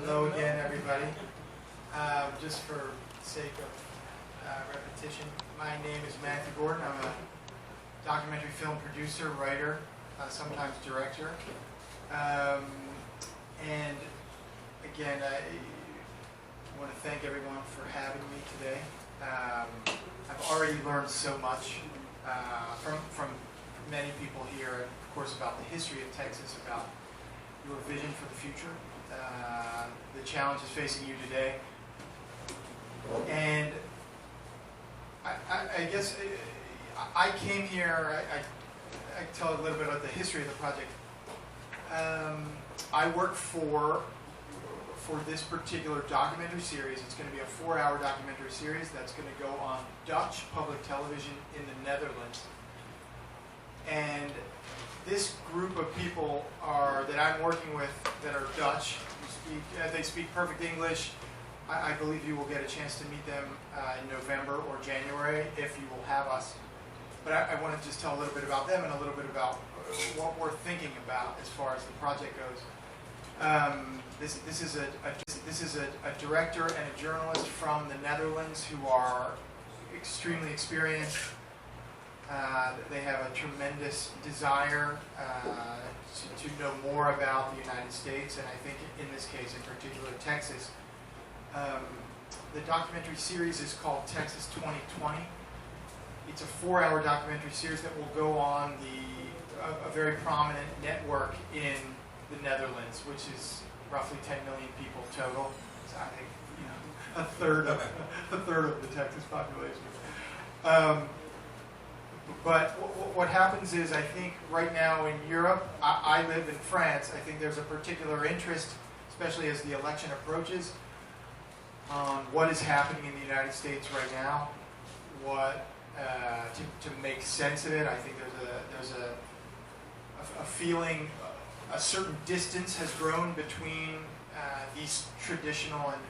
Hello again, everybody. Just for sake of repetition, my name is Matthew Gordon. I'm a documentary film producer, writer, sometimes director. And again, I want to thank everyone for having me today. I've already learned so much from many people here, and of course about the history of Texas, about your vision for the future, the challenges facing you today. And I guess I came here, I tell a little bit about the history of the project. I work for this particular documentary series. It's going to be a 4-hour documentary series that's going to go on Dutch public television in the Netherlands. And this group of people that I'm working with that are Dutch. They speak perfect English. I believe you will get a chance to meet them in November or January if you will have us. But I want to just tell a little bit about them and a little bit about what we're thinking about as far as the project goes. This is a director and a journalist from the Netherlands who are extremely experienced. They have a tremendous desire to know more about the United States, and I think in this case, in particular, Texas. The documentary series is called Texas 2020. It's a 4-hour documentary series that will go on a very prominent network in the Netherlands, which is roughly 10 million people total. So I think a third of the Texas population. But what happens is, I think right now in Europe, I live in France, I think there's a particular interest, especially as the election approaches, on what is happening in the United States right now, to make sense of it. I think there's a feeling, a certain distance has grown between these traditional and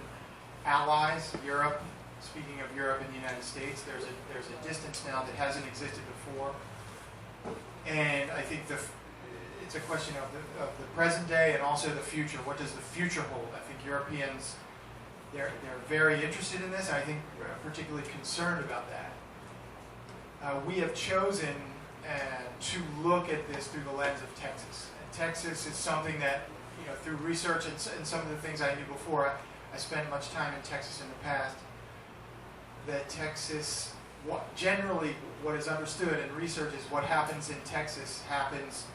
allies, Europe. Speaking of Europe and the United States, there's a distance now that hasn't existed before, and I think it's a question of the present day and also the future. What does the future hold? I think Europeans, they're very interested in this, and I think particularly concerned about that. We have chosen to look at this through the lens of Texas. And Texas is something that, through research and some of the things I knew before, I spent much time in Texas in the past. That Texas, generally what is understood in research is what happens in Texas happens,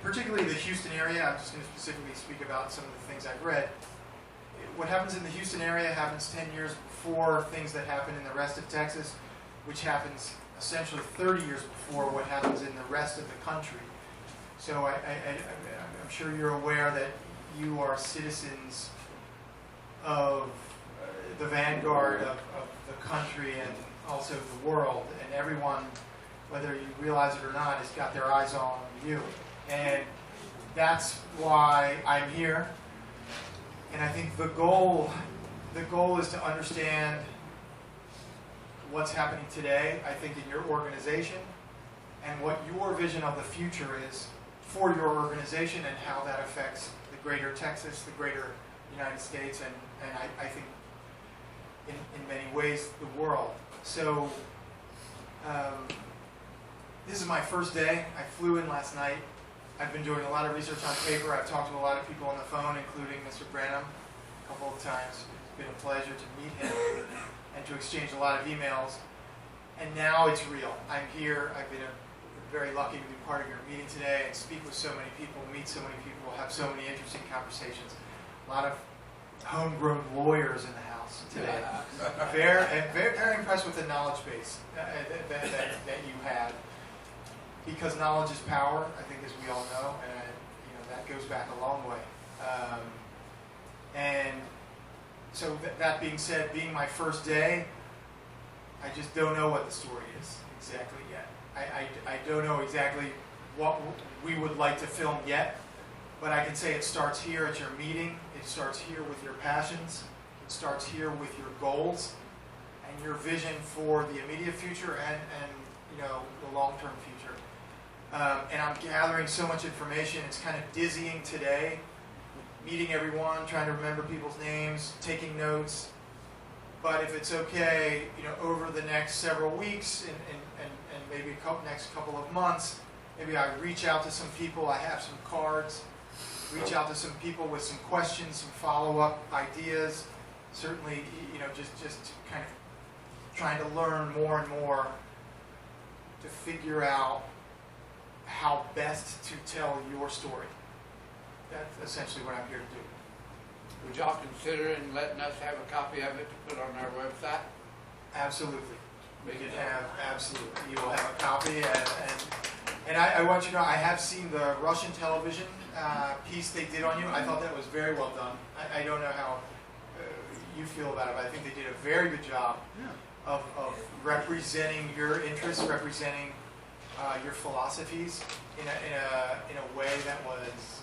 particularly the Houston area. I'm just going to specifically speak about some of the things I've read. What happens in the Houston area happens 10 years before things that happen in the rest of Texas, which happens essentially 30 years before what happens in the rest of the country. So I'm sure you're aware that you are citizens of the vanguard of the country and also the world, and everyone, whether you realize it or not, has got their eyes on you. And that's why I'm here. And I think the goal is to understand what's happening today, I think, in your organization, and what your vision of the future is for your organization and how that affects the greater Texas, the greater United States, and I think in many ways the world. So this is my first day. I flew in last night. I've been doing a lot of research on paper. I've talked to a lot of people on the phone, including Mr. Branham, a couple of times. It's been a pleasure to meet him and to exchange a lot of emails. And now it's real. I'm here. I've been very lucky to be part of your meeting today and speak with so many people, meet so many people, have so many interesting conversations. A lot of homegrown lawyers in the house today. Very impressed with the knowledge base that you have, because knowledge is power, I think, as we all know, and that goes back a long way. And so that being said, being my first day, I just don't know what the story is exactly yet. I don't know exactly what we would like to film yet, but I can say it starts here at your meeting. It starts here with your passions. It starts here with your goals and your vision for the immediate future and the long-term future. And I'm gathering so much information. It's kind of dizzying today meeting everyone, trying to remember people's names, taking notes. But if it's okay, over the next several weeks and maybe next couple of months, maybe I reach out to some people. I have some cards. Reach out to some people with some questions, some follow-up ideas. Certainly, just kind of trying to learn more and more to figure out how best to tell your story. That's essentially what I'm here to do. Would y'all consider in letting us have a copy of it to put on our website? Absolutely. We can have, absolutely. You will have a copy. And I want you to know, I have seen the Russian television piece they did on you. I thought that was very well done. I don't know how you feel about it, but I think they did a very good job of representing your interests, representing your philosophies in a way that was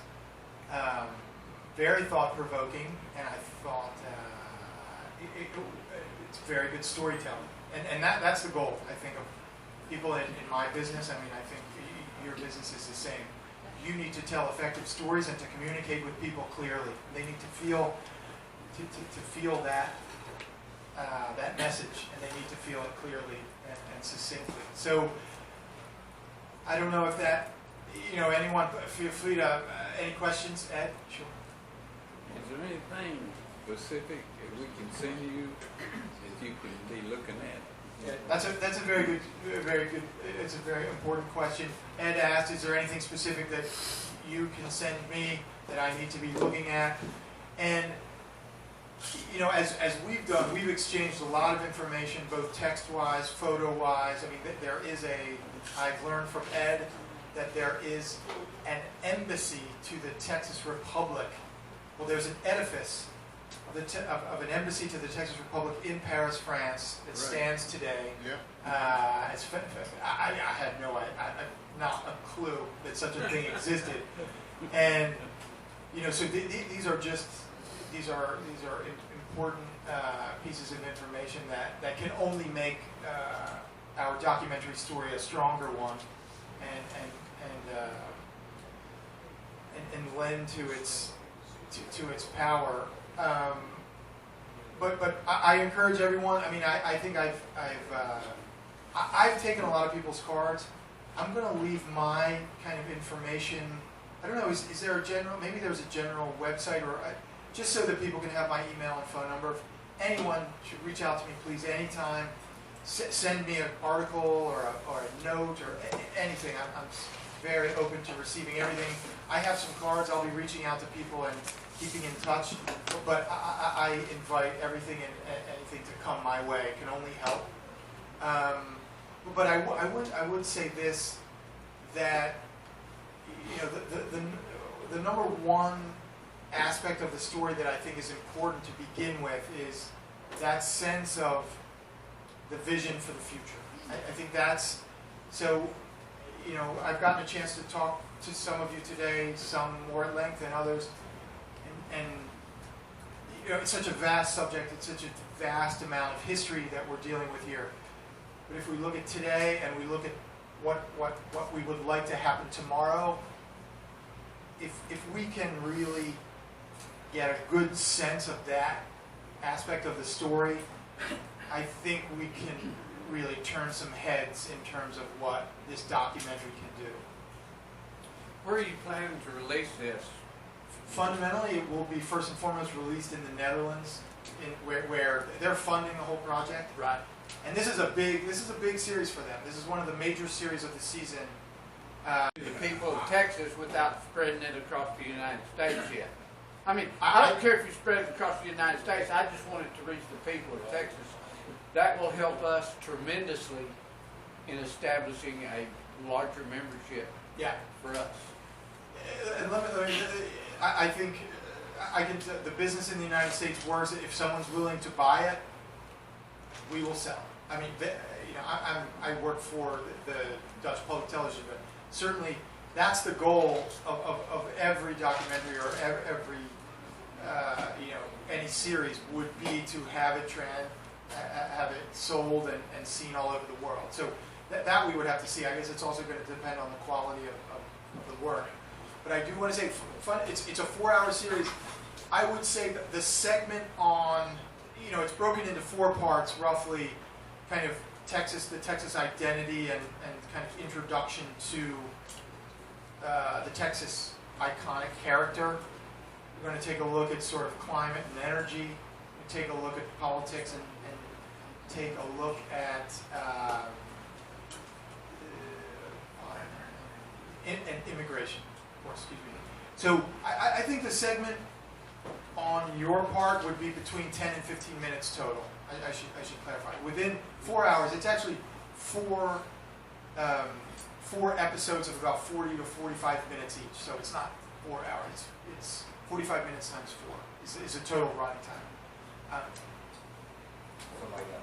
very thought-provoking, and I thought it's very good storytelling. And that's the goal, I think, of people in my business. I mean, I think your business is the same. You need to tell effective stories and to communicate with people clearly. They need to feel that that message, and they need to feel it clearly and succinctly. So I don't know if that, anyone, feel free to, any questions, Ed? Sure. Is there anything specific that we can send you that you can be looking at? Yeah, that's a very good, it's a very important question. Ed asked, is there anything specific that you can send me that I need to be looking at? And, as we've done, we've exchanged a lot of information, both text-wise, photo-wise. I mean, I've learned from Ed that there is an embassy to the Texas Republic. Well, there's an edifice of an embassy to the Texas Republic in Paris, France, that stands today. Yeah. I had not a clue that such a thing existed, and so these are important pieces of information that can only make our documentary story a stronger one, and lend to its power. But I encourage everyone. I mean, I think I've taken a lot of people's cards. I'm going to leave my kind of information. I don't know. Is there a general? Maybe there's a general website, or just so that people can have my email and phone number. If anyone should reach out to me, please, anytime. Send me an article or a note or anything. I'm very open to receiving everything. I have some cards. I'll be reaching out to people and keeping in touch, but I invite everything and anything to come my way. It can only help. But I would say this, that the number one aspect of the story that I think is important to begin with is that sense of the vision for the future. I think that's so. I've gotten a chance to talk to some of you today, some more at length than others. And it's such a vast subject, it's such a vast amount of history that we're dealing with here. But if we look at today and we look at what we would like to happen tomorrow, if we can really get a good sense of that aspect of the story, I think we can really turn some heads in terms of what this documentary can do. Where are you planning to release this? Fundamentally, it will be first and foremost released in the Netherlands, where they're funding the whole project. Right. And this is a big series for them. This is one of the major series of the season. The people of Texas without spreading it across the United States yet. I mean, I don't care if you spread it across the United States. I just want it to reach the people of Texas. That will help us tremendously in establishing a larger membership. Yeah. For us. And I think the business in the United States works. If someone's willing to buy it, we will sell. I mean, I work for the Dutch Public Television, but certainly that's the goal of every documentary or every any series would be to have it sold and seen all over the world. So that we would have to see. I guess it's also going to depend on the quality of the work. But I do want to say, it's a 4-hour series. I would say that the segment on, it's broken into 4 parts, roughly, kind of the Texas identity and kind of introduction to the Texas iconic character. We're going to take a look at sort of climate and energy. We take a look at politics and take a look at immigration. Excuse me. So I think the segment on your part would be between 10 and 15 minutes total. I should clarify. Within 4 hours, it's actually four episodes of about 40 to 45 minutes each. So it's not 4 hours. It's 45 minutes times 4 is a total running time. Something like that.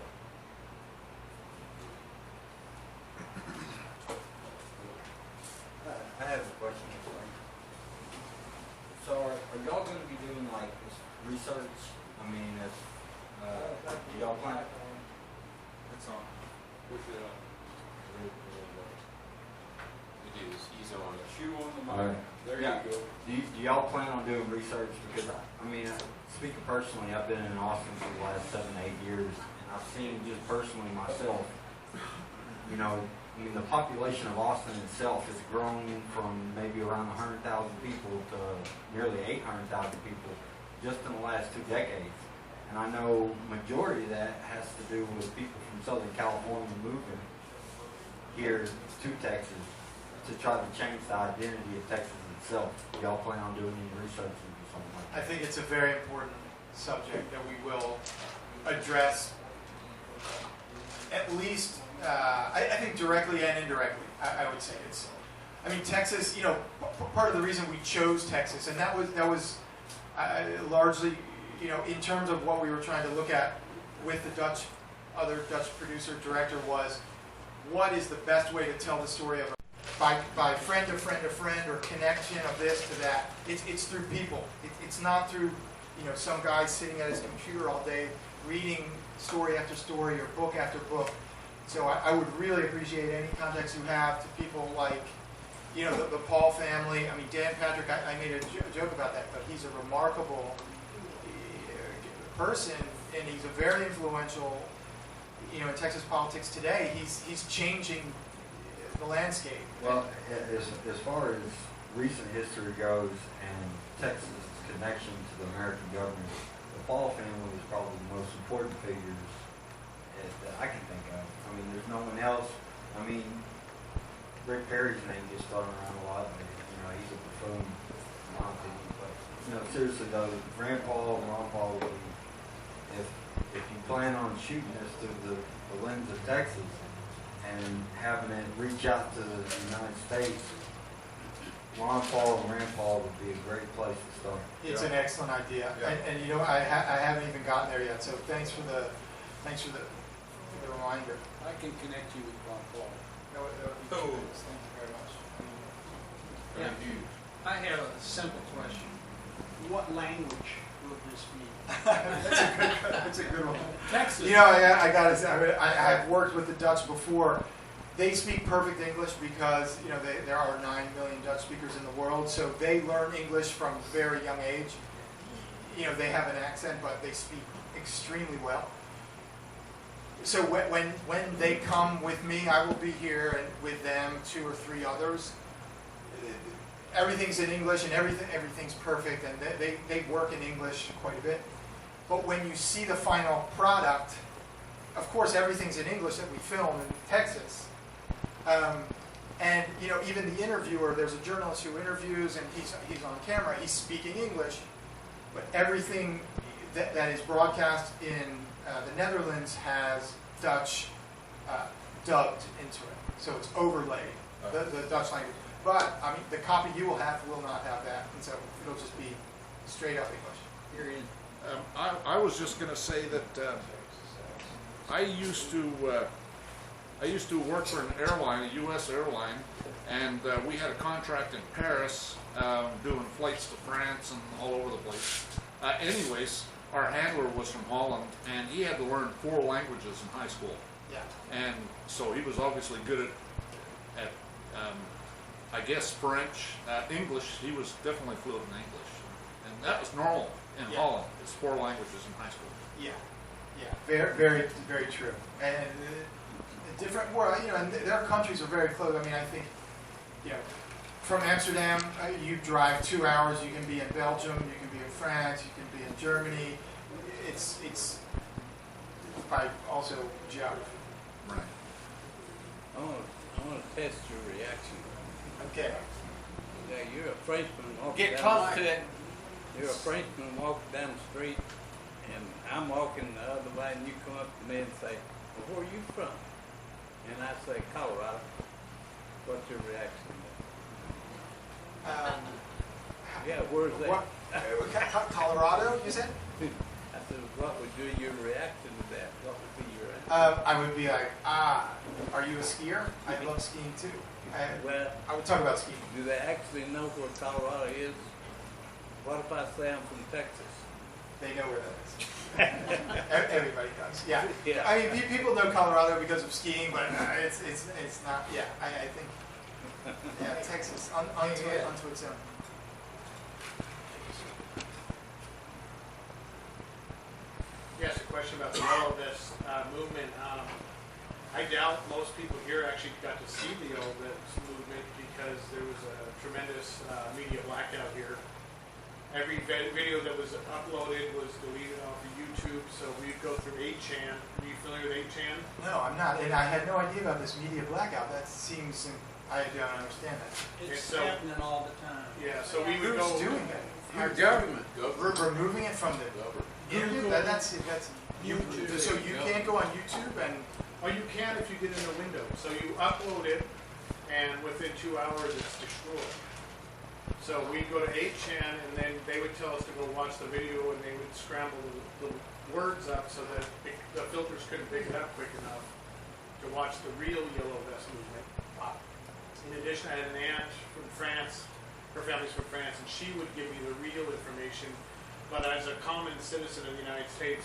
I have a question. So are y'all going to be doing like this research? I mean, do y'all plan? It's on. It is. He's on. Chew on the mic. There Yeah. you go. Do y'all plan on doing research? Because I mean, speaking personally, I've been in Austin for the last 7 to 8 years, and I've seen just personally myself. I mean, the population of Austin itself has grown from maybe around 100,000 people to nearly 800,000 people just in the last 2 decades. And I know majority of that has to do with people from Southern California moving here to Texas to try to change the identity of Texas itself. Do y'all plan on doing any research into something like I that? think it's a very important subject that we will address, at least, I think directly and indirectly, I would say. Texas, part of the reason we chose Texas, and that was largely, in terms of what we were trying to look at with the other Dutch producer, director, was what is the best way to tell the story of by friend to friend to friend, or connection of this to that. It's through people. It's not through some guy sitting at his computer all day reading story after story or book after book. So I would really appreciate any contacts you have to people like the Paul family. I mean, Dan Patrick, I made a joke about that, but he's a remarkable person, and he's a very influential in Texas politics today. He's changing the landscape. Well, as far as recent history goes and Texas' connection to the American government, the Paul family is probably the most important figures that I can think of. I mean, there's no one else. I mean, Rick Perry's name gets thrown around a lot, but he's a buffoon in my opinion. But seriously though, Grandpa and Ron would be, if you plan on shooting this through the lens of Texas and having it reach out to the United States, Ron Paul and Grandpa would be a great place to start. It's an excellent idea, Yeah. and I haven't even gotten there yet. So thanks for the reminder. I can connect you with Ron Paul. That would be tremendous. Thank you very much. Thank you. I have a simple question. What language will this be? That's a good one. Texas. I gotta say, I've worked with the Dutch before. They speak perfect English because there are 9 million Dutch speakers in the world, so they learn English from a very young age. They have an accent, but they speak extremely well. So when they come with me, I will be here, and with them, 2 or 3 others. Everything's in English, and everything's perfect, and they work in English quite a bit. But when you see the final product, of course, everything's in English that we film in Texas. And even the interviewer, there's a journalist who interviews, and he's on camera. He's speaking English, but everything that is broadcast in the Netherlands has Dutch dubbed into it, so it's overlaid the Dutch language. But the copy you will have will not have that, and so it'll just be straight up English. Period. I was just going to say that I used to work for an airline, a U.S. airline, and we had a contract in Paris doing flights to France and all over the place. Anyways, our handler was from Holland, and he had to learn 4 languages in high school. Yeah. And so he was obviously good at I guess French, English. He was definitely fluent in English, and that was normal in Yeah. Holland. It's 4 languages in high school. Yeah, yeah, very, very, very true. And the different world, and their countries are very close. I mean, I think, from Amsterdam, you drive 2 hours. You can be in Belgium. You can be in France. You can be in Germany. It's probably also geography. Right. I want to test your reaction. Okay. Now, you're a Frenchman walking Get down close the to it. You're a Frenchman walking down the street, and I'm walking the other way, and you come up to me and say, well, where are you from? And I say, Colorado. What's your reaction? Yeah, where's that? What, Colorado, you said? I said, what would be your reaction to that? What would be your reaction? I would be like, are you a skier? I love skiing too. Well, I would talk about skiing. do they actually know where Colorado is? What if I say I'm from Texas? They know where that is. Everybody does. Yeah. Yeah. I mean, people know Colorado because of skiing, but it's not. Yeah. I think. Yeah, Texas unto its own. Yes, a question about the Yellow Vest movement. I doubt most people here actually got to see the Yellow Vest movement because there was a tremendous media blackout here. Every video that was uploaded was deleted off of YouTube, so we'd go through 8chan. Are you familiar with 8chan? No, I'm not, and I had no idea about this media blackout. That seems. I don't understand that. It's It's happening all the time. Yeah, so we would Who's go. doing that? Our government. Removing it from the internet. That's YouTube. So you can't go on YouTube and. Oh, you can if you get in the window. So you upload it, and within 2 hours it's destroyed. So we'd go to 8chan, and then they would tell us to go watch the video, and they would scramble the words up so that the filters couldn't pick it up quick enough to watch the real Yellow Vest movement. In addition, I had an aunt from France. Her family's from France, and she would give me the real information. But as a common citizen of the United States,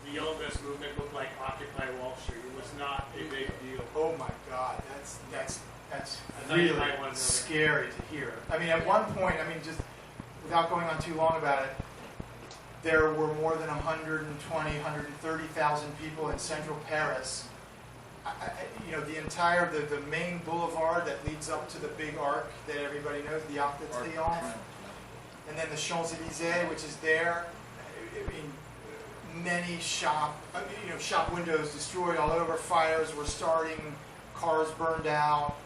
the Yellow Vest movement looked like Occupy Wall Street. It was not a big deal. Oh my God, that's I thought really you might want to know that. scary to hear. I mean, at one point, just without going on too long about it, there were more than 120, 130,000 people in central Paris. The entire, the main boulevard that leads up to the big arc that everybody knows, the Arc de Triomphe, and then the Champs-Élysées, which is there. I mean, many shop windows destroyed all over, fires were starting, cars burned out,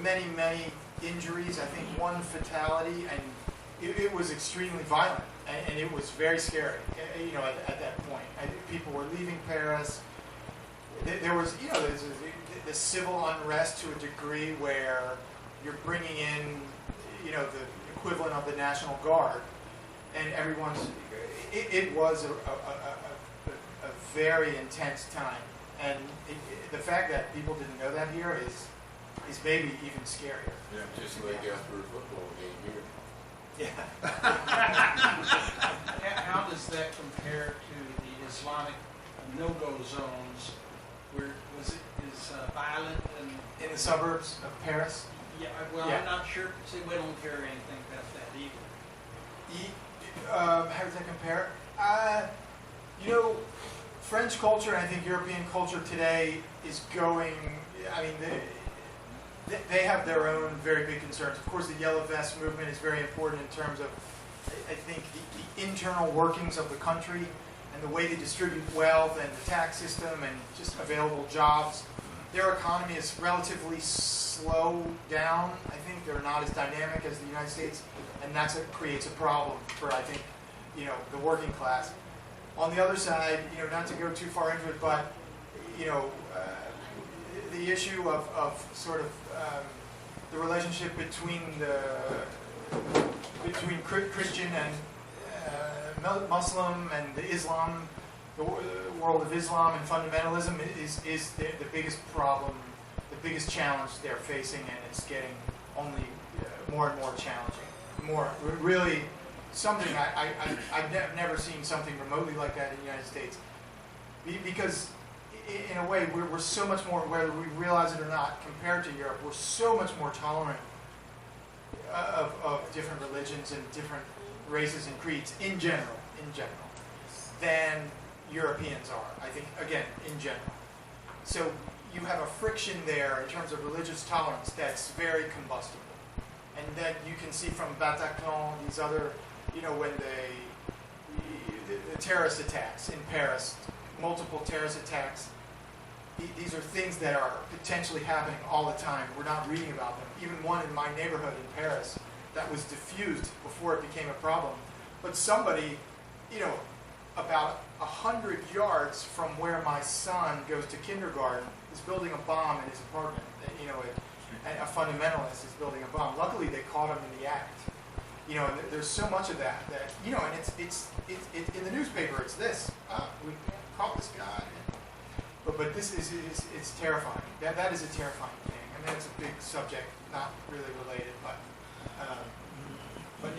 many injuries, I think one fatality, and it was extremely violent, and it was very scary, at that point. People were leaving Paris. There was, there's the civil unrest to a degree where you're bringing in, the equivalent of the National Guard, and it was a very intense time, and the fact that people didn't know that here is maybe even scarier. Yeah, just like after a football game here. Yeah. How does that compare to the Islamic no-go zones where is violent and... In the suburbs of Paris? Yeah, well, Yeah. I'm not sure. See, we don't carry anything past that either. How does that compare? French culture and I think European culture today is going, they have their own very big concerns. Of course, the Yellow Vest movement is very important in terms of, I think, the internal workings of the country and the way they distribute wealth and the tax system and just available jobs. Their economy is relatively slow down. I think they're not as dynamic as the United States, and that's what creates a problem for, I think, the working class. On the other side, not to go too far into it, but, the issue of sort of the relationship between Christian and Muslim and the Islam, the world of Islam and fundamentalism is the biggest problem, the biggest challenge they're facing, and it's getting only more and more challenging. Really, something I've never seen something remotely like that in the United States, because in a way, we're so much more, whether we realize it or not, compared to Europe, we're so much more tolerant of different religions and different races and creeds in general, than Europeans are, I think, again, in general. So you have a friction there in terms of religious tolerance that's very combustible. And then you can see from Bataclan, these other, when the terrorist attacks in Paris, multiple terrorist attacks, these are things that are potentially happening all the time. We're not reading about them. Even one in my neighborhood in Paris that was diffused before it became a problem. But somebody, about 100 yards from where my son goes to kindergarten is building a bomb in his apartment. A fundamentalist is building a bomb. Luckily, they caught him in the act. And there's so much of that, and it's in the newspaper. It's this. We caught this guy. But this is it's terrifying. That is a terrifying thing. I mean, it's a big subject, not really related, but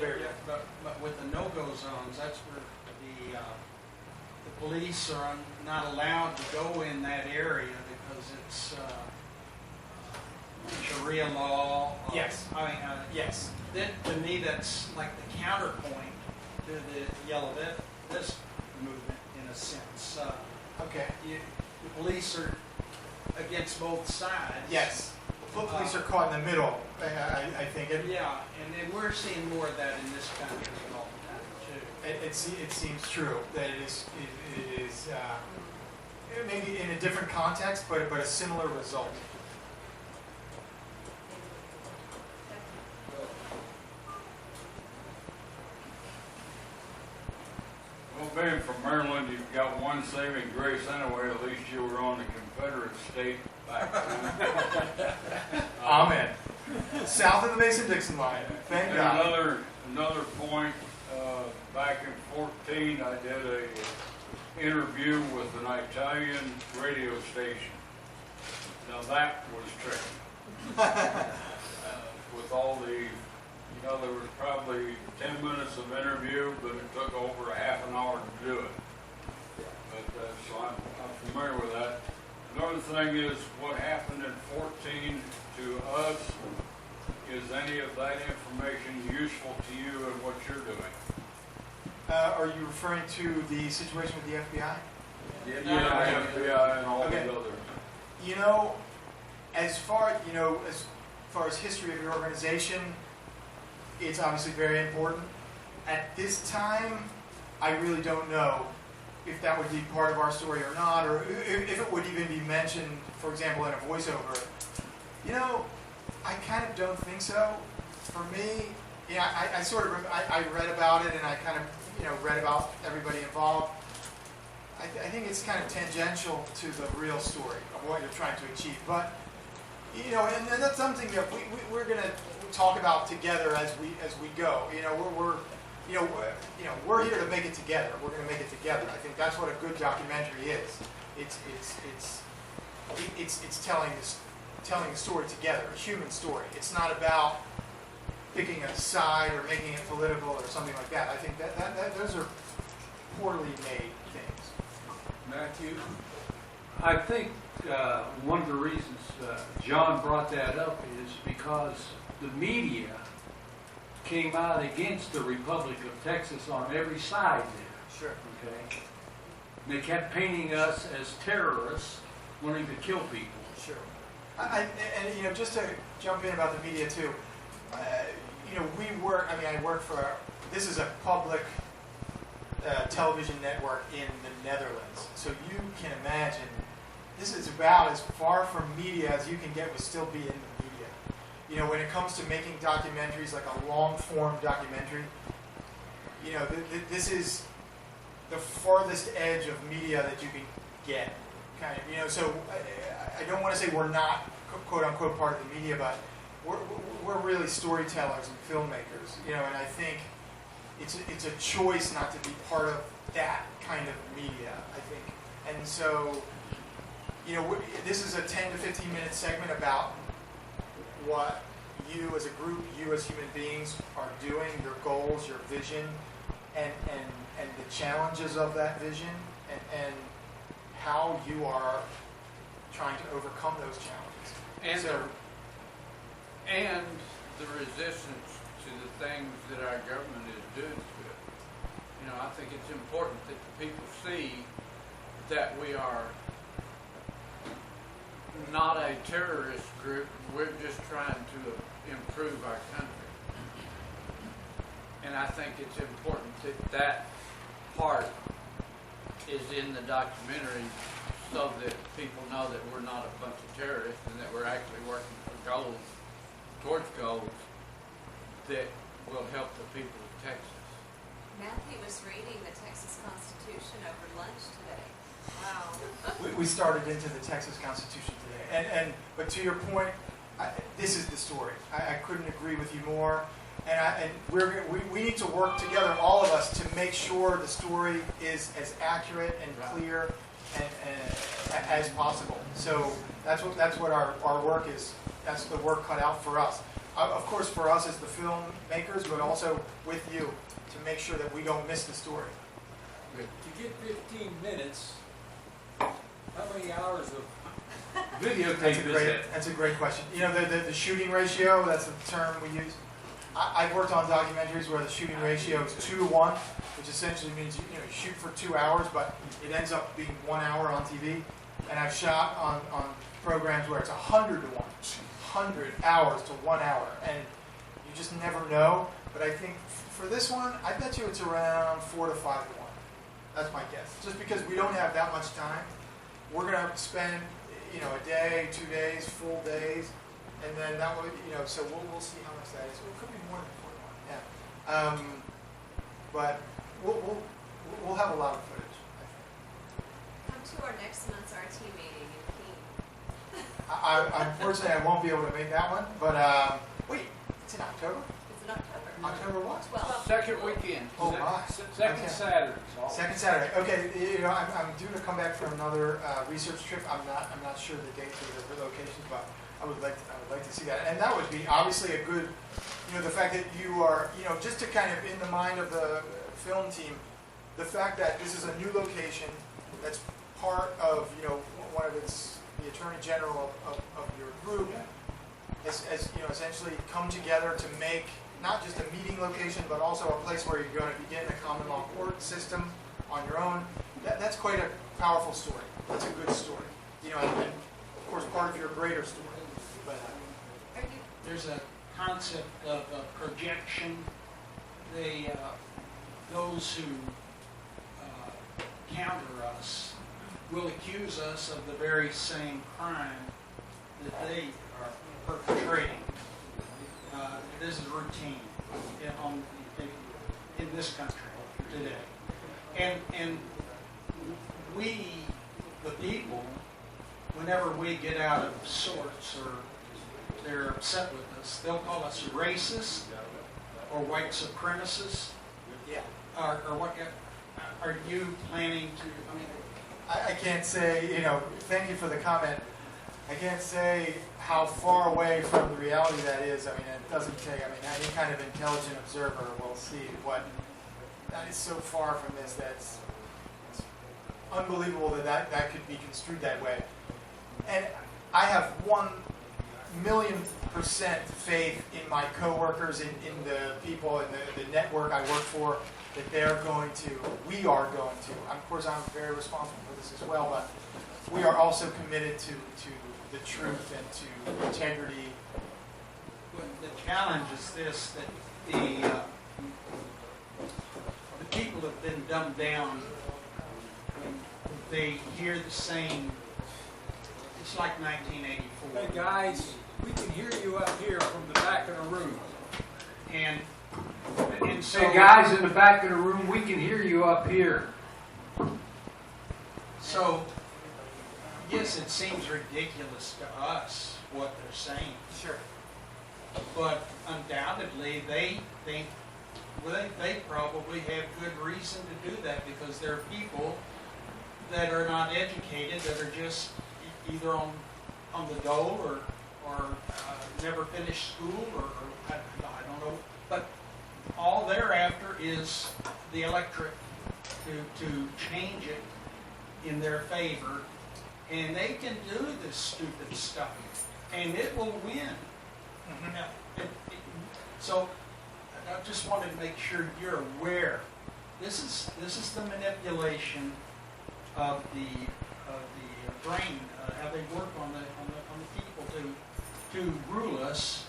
very. But with the no-go zones, that's where the police are not allowed to go in that area because it's Sharia law. Yes. Yes. Then to me, that's like the counterpoint to the Yellow Vest movement in a sense. Okay. The police are against both sides. Yes. The police are caught in the middle, I think. Yeah, and then we're seeing more of that in this country all the time, too. It seems true that it is maybe in a different context, but a similar result. Well, being from Maryland, you've got one saving grace anyway. At least you were on the Confederate state back then. Amen. South of the Mason-Dixon line. Thank God. Another point. Back in 2014, I did a interview with an Italian radio station. Now that was tricky. With all the, there was probably 10 minutes of interview, but it took over a half an hour to do it. But so I'm familiar with that. Another thing is what happened in 14 to us. Is any of that information useful to you in what you're doing? Are you referring to the situation with the FBI? Yeah, FBI and all the others. As far as history of your organization, it's obviously very important. At this time, I really don't know if that would be part of our story or not, or if it would even be mentioned, for example, in a voiceover. I kind of don't think so. For me, I read about it and I kind of, read about everybody involved. I think it's kind of tangential to the real story of what you're trying to achieve. But, and that's something that we're going to talk about together as we go. We're here to make it together. We're going to make it together. I think that's what a good documentary is. It's telling the story together, a human story. It's not about picking a side or making it political or something like that. I think that those are poorly made things. Matthew, I think one of the reasons John brought that up is because the media came out against the Republic of Texas on every side there. Sure. Okay. They kept painting us as terrorists wanting to kill people. Sure. And just to jump in about the media too, I work for, this is a public television network in the Netherlands. So you can imagine, this is about as far from media as you can get with still be in the media. When it comes to making documentaries, like a long-form documentary, this is the farthest edge of media that you can get. Kind of, so I don't want to say we're not quote unquote part of the media, but we're really storytellers and filmmakers, and I think it's a choice not to be part of that kind of media, I think. And so, this is a 10 to 15 minute segment about what you as a group, you as human beings are doing, your goals, your vision, and the challenges of that vision, and how you are trying to overcome those challenges. And, So- and the resistance to the things that our government is doing to it. You know, I think it's important that the people see that we are not a terrorist group. We're just trying to improve our country. And I think it's important that that part is in the documentary so that people know that we're not a bunch of terrorists and that we're actually working for goals, towards goals that will help the people of Texas. Matthew was reading the Texas Constitution over lunch today. Wow. We started into the Texas Constitution today, but to your point, this is the story. I couldn't agree with you more, and we need to work together, all of us, to make sure the story is as accurate and clear as possible. So that's what our work is. That's the work cut out for us. Of course, for us as the filmmakers, but also with you to make sure that we don't miss the story. To get 15 minutes, how many hours of videotape is it? That's a great question. You know, the shooting ratio, that's the term we use. I've worked on documentaries where the shooting ratio is 2-to-1, which essentially means you shoot for 2 hours, but it ends up being 1 hour on TV. And I've shot on programs where it's 100-to-1, 100 hours to 1 hour, and you just never know. But I think for this one, I bet you it's around 4 to 5 to 1. That's my guess. Just because we don't have that much time, we're going to spend a day, 2 days, full days, and then that would so we'll see how much that is. Well, it could be more than 4 to 1. Yeah. But we'll have a lot of footage. Come to our next month's RT meeting in Keene. Unfortunately, I won't be able to make that one. But wait, it's in October. It's in October. October what? 12th. Second weekend. Oh my. Second Okay. Saturday. Second Saturday. Okay, I'm due to come back for another research trip. I'm not sure the dates or the locations, but I would like to see that. And that would be obviously a good, the fact that you are, just to kind of in the mind of the film team, the fact that this is a new location that's part of, one of the Attorney General of your group, as essentially come together to make not just a meeting location, but also a place where you're going to begin the common law court system on your own. That's quite a powerful story. That's a good story. And of course part of your greater story. But There's a concept of projection. Those who counter us will accuse us of the very same crime that they are perpetrating. This is routine in this country today. And we, the people, whenever we get out of sorts or they're upset with us, they'll call us racist or white supremacists. yeah. Or what? Are you planning to? I can't say, thank you for the comment. I can't say how far away from the reality that is. I mean, it doesn't take, any kind of intelligent observer will see that is so far from this that's it's unbelievable that could be construed that way. And I have 1,000,000% faith in my coworkers, in the people in the network I work for, that we are going to. Of course, I'm very responsible for this as well, but we are also committed to the truth and to integrity. Well, the challenge is this, that the people have been dumbed down when they hear the same. It's like 1984. Hey guys, we can hear you up here from the back of the room. And so, Hey guys in the back of the room, we can hear you up here. So, yes, it seems ridiculous to us what they're saying, Sure. but undoubtedly they probably have good reason to do that, because there are people that are not educated, that are just either on the dole or never finished school or I don't know, but all they're after is the electorate to change it in their favor, and they can do this stupid stuff, and it will win. Now, so I just wanted to make sure you're aware. This is the manipulation of the brain, how they work on the people to rule us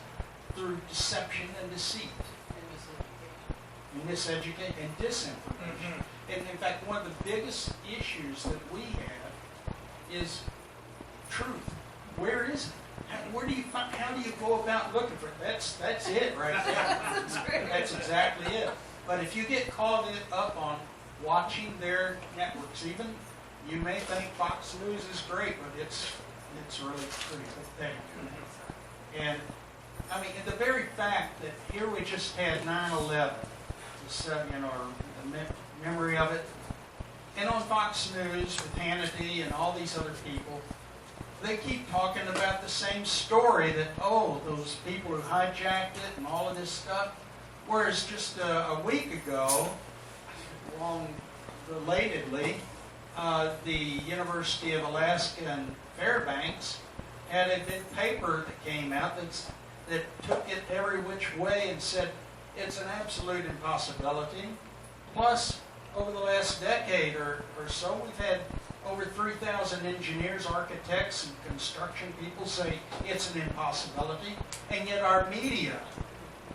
through deception and deceit, and miseducation and disinformation. And in fact, one of the biggest issues that we have is truth. Where is it? Where do you find? How do you go about looking for it? That's it right there. That's exactly it. But if you get caught up on watching their networks, even you may think Fox News is great, but it's really pretty pathetic. And I mean, the very fact that here we just had 9/11, the memory of it, and on Fox News with Hannity and all these other people, they keep talking about the same story that, oh, those people who hijacked it and all of this stuff. Whereas just a week ago, long relatedly, the University of Alaska in Fairbanks had a big paper that came out that took it every which way and said it's an absolute impossibility. Plus, over the last decade or so, we've had over 3,000 engineers, architects, and construction people say it's an impossibility, and yet our media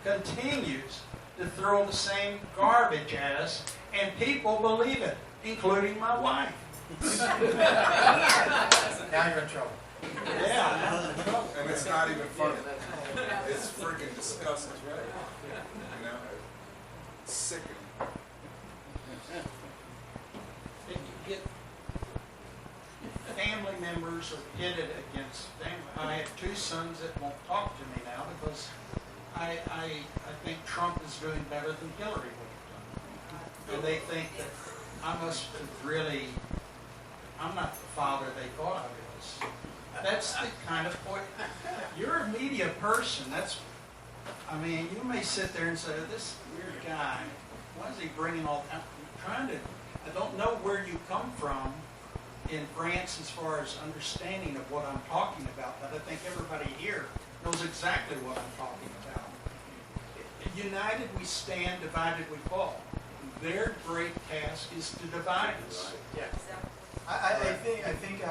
continues to throw the same garbage at us, and people believe it, including my wife. Now you're in trouble. Yeah. And it's not even funny. It's freaking disgusting. You know? It's sickening. Get family members are pitted against family. I have two sons that won't talk to me now because I think Trump is doing better than Hillary would have done. And they think that I must have really, I'm not the father they thought I was. That's the kind of point. You're a media person. I mean, you may sit there and say, this weird guy, why is he bringing all that? I don't know where you come from in France as far as understanding of what I'm talking about, but I think everybody here knows exactly what I'm talking about. United we stand, divided we fall. Their great task is to divide us. Yeah. I think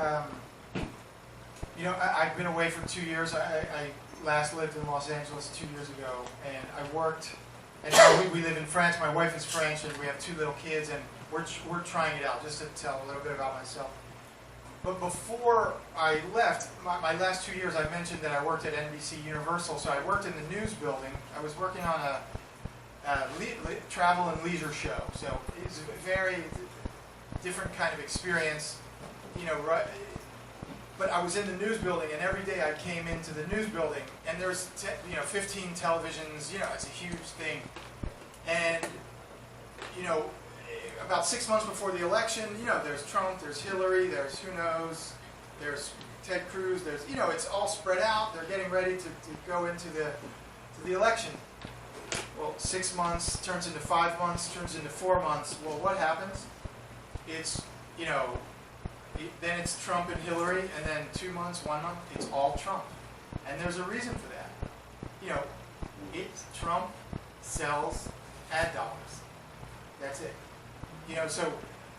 I've been away for 2 years. I last lived in Los Angeles 2 years ago, and I worked, and now we live in France. My wife is French, and we have 2 little kids, and we're trying it out, just to tell a little bit about myself. But before I left, my last 2 years, I mentioned that I worked at NBC Universal, so I worked in the news building. I was working on a travel and leisure show, so it's a very different kind of experience, right? But I was in the news building, and every day I came into the news building, and there's 15 televisions. It's a huge thing, and about 6 months before the election, there's Trump, there's Hillary, there's who knows, there's Ted Cruz, there's it's all spread out. They're getting ready to go into the election. Well, 6 months turns into 5 months, turns into 4 months. Well, what happens? It's then it's Trump and Hillary, and then 2 months, 1 month, it's all Trump. And there's a reason for that. Trump sells ad dollars. That's it. So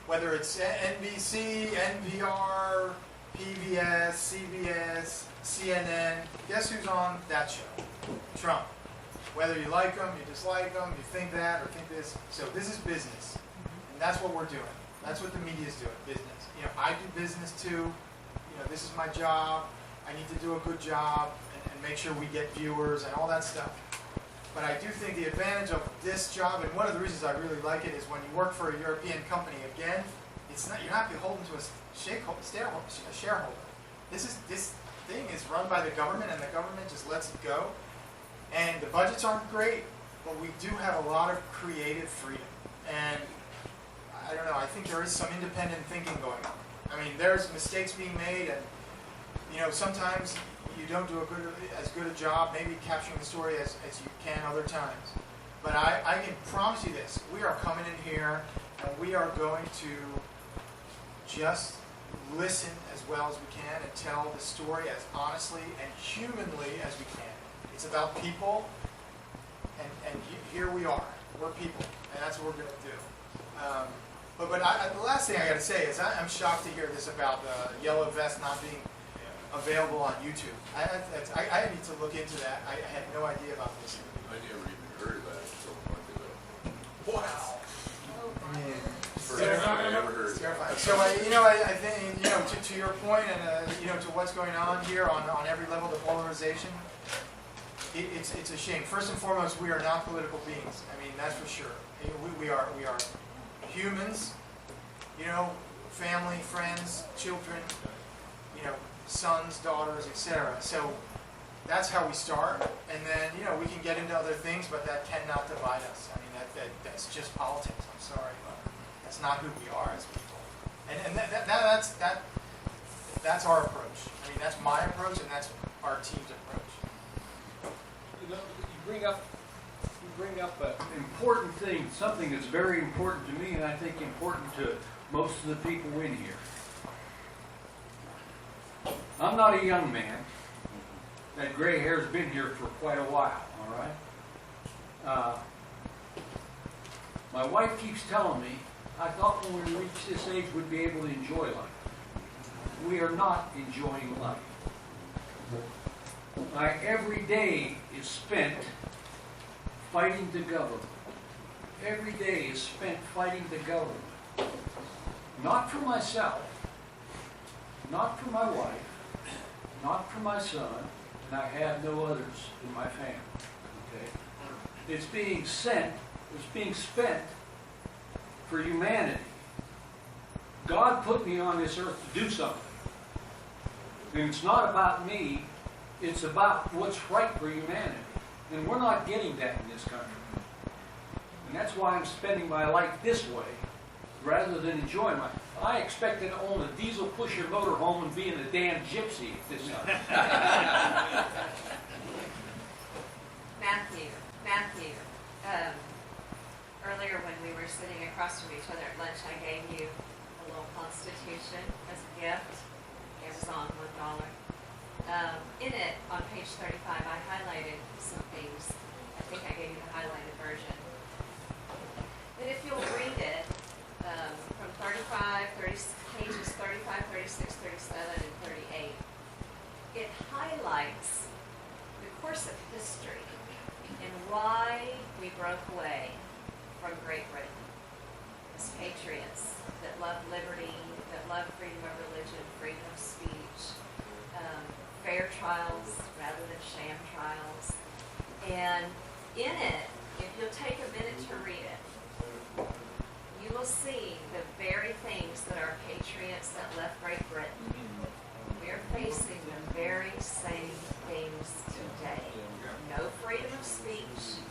whether it's NBC, NPR, PBS, CBS, CNN, guess who's on that show? Trump. Whether you like them, you dislike them, you think that or think this. So this is business. And that's what we're doing. That's what the media is doing, business. I do business too. This is my job. I need to do a good job and make sure we get viewers and all that stuff. But I do think the advantage of this job, and one of the reasons I really like it, is when you work for a European company, again, you're not beholden to a shareholder. This thing is run by the government, and the government just lets it go. And the budgets aren't great, but we do have a lot of creative freedom. And I don't know, I think there is some independent thinking going on. I mean, there's mistakes being made, and sometimes you don't do as good a job maybe capturing the story as you can other times. But I can promise you this, we are coming in here and we are going to just listen as well as we can and tell the story as honestly and humanly as we can. It's about people, and here we are. We're people, and that's what we're going to do. But the last thing I got to say is I'm shocked to hear this about Yellow Vest not being available on YouTube. I need to look into that. I had no idea about this. I never even heard of that until a month ago. Wow. I mean, First time I ever heard it's of terrifying. that. So I think to your point and to what's going on here on every level, the polarization. It's a shame. First and foremost, we are not political beings. I mean, that's for sure. We are humans. Family, friends, children. Sons, daughters, etc. So that's how we start, and then we can get into other things, but that cannot divide us. I mean, that's just politics. I'm sorry, but that's not who we are as people. And that's our approach. I mean, that's my approach, and that's our team's approach. You bring up an important thing, something that's very important to me, and I think important to most of the people in here. I'm not a young man. That gray hair's been here for quite a while, all right? My wife keeps telling me, I thought when we reach this age we'd be able to enjoy life. We are not enjoying life. My every day is spent fighting the government. Every day is spent fighting the government. Not for myself, not for my wife, not for my son, and I have no others in my family. Okay? It's being spent for humanity. God put me on this earth to do something. And it's not about me, it's about what's right for humanity. And we're not getting that in this country. And that's why I'm spending my life this way, rather than enjoying my life. I expected to own a diesel pusher motorhome and be in a damn gypsy at this time. Matthew, earlier when we were sitting across from each other at lunch, I gave you a little constitution as a gift. It was on $1. In it, on page 35, I highlighted some things. I think I gave you the highlighted version. And if you'll read it, from pages 35, 36, 37, and 38, it highlights the course of history and why we broke away from Great Britain as patriots that love liberty, that love freedom of religion, freedom of speech, fair trials rather than sham trials. And in it, if you'll take a minute to read it, you will see the very things that our patriots that left Great Britain, we are facing the very same things today. No freedom of speech,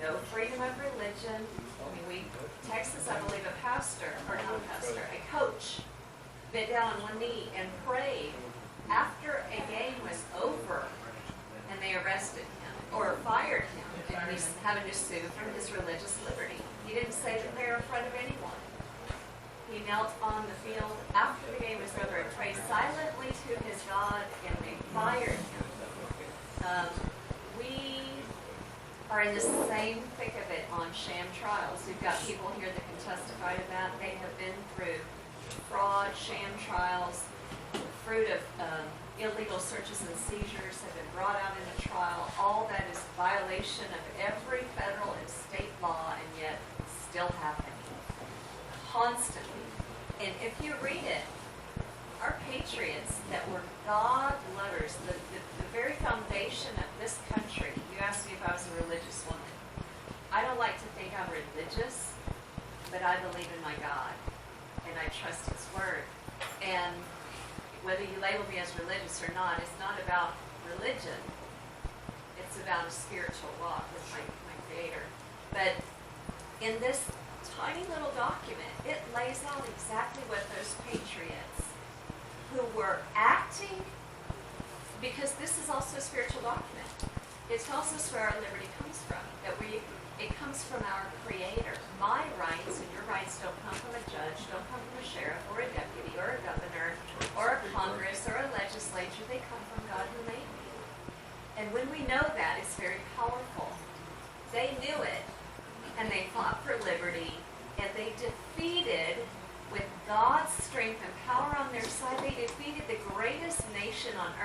no freedom of religion. I mean, Texas, I believe, a coach bent down on one knee and prayed after a game was over, and they arrested him or fired him, and he's having to sue for his religious liberty. He didn't say the prayer in front of anyone. He knelt on the field after the game was over and prayed silently to his God, and they fired him. We are in the same thick of it on sham trials. We've got people here that can testify to that. They have been through fraud, sham trials. The fruit of illegal searches and seizures have been brought out in a trial. All that is violation of every federal and state law, and yet still happening constantly. And if you read it, our patriots that were God lovers, the very foundation of this country. You asked me if I was a religious woman. I don't like to think I'm religious, but I believe in my God, and I trust His Word. And whether you label me as religious or not, it's not about religion. It's about a spiritual walk with my Creator. But in this tiny little document, it lays out exactly what those patriots who were acting, because this is also a spiritual document. It tells us where our liberty comes from, that it comes from our Creator. My rights and your rights don't come from a judge, don't come from a sheriff or a deputy or